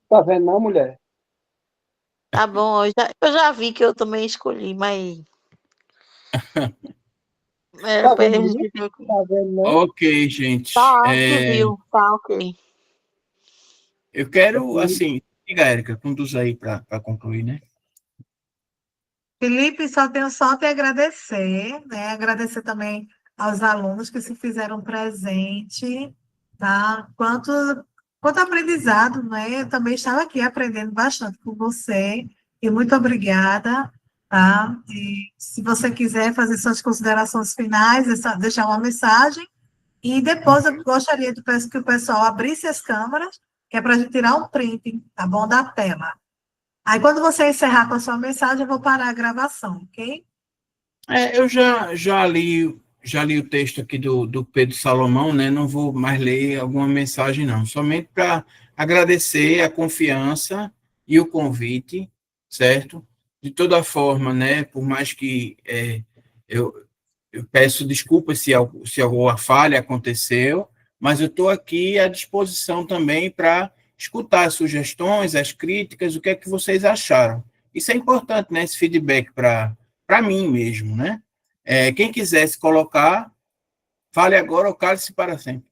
Tá vendo, não, mulher? Tá bom, eu já vi que eu também escolhi, mas Tá a vendo, não? gente tem que... Tá vendo, não? Ok, gente. Tá, a gente viu. Tá, ok. Eu quero, assim, diga, Érica, conduz aí para concluir, né? Felipe, só te agradecer, né? Agradecer também aos alunos que se fizeram presente, tá? Quanto aprendizado, né? Eu também estava aqui aprendendo bastante com você, e muito obrigada, tá? E se você quiser fazer suas considerações finais, deixar uma mensagem, e depois eu gostaria de que o pessoal abrisse as câmeras, que é para a gente tirar um print, tá bom? Da tela. Aí, quando você encerrar com a sua mensagem, eu vou parar a gravação, ok? Eu já li o texto aqui do Pedro Salomão, né? Não vou mais ler alguma mensagem, não. Somente para agradecer a confiança e o convite, certo? De toda forma, né? Por mais que eu, eu peço desculpas se alguma falha aconteceu, mas eu estou aqui à disposição também para escutar as sugestões, as críticas, o que é que vocês acharam. Isso é importante, né? Esse feedback para para mim mesmo, né? Quem quiser se colocar, fale agora ou cale-se para sempre.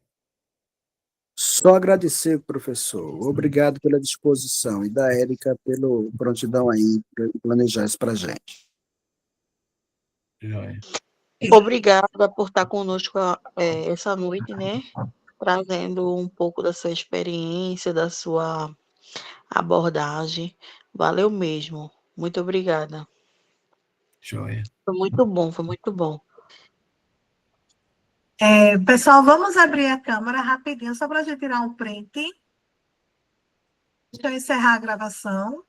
Só agradecer, professor. Obrigado pela disposição e da Érica pelo prontidão aí para planejar isso para a gente. Joia. Obrigada por estar conosco essa noite, né? Trazendo um pouco da sua experiência, da sua abordagem. Valeu mesmo. Muito obrigada. Joia. Foi muito bom, foi muito bom. Pessoal, vamos abrir a câmera rapidinho, só para a gente tirar um print. Deixa eu encerrar a gravação.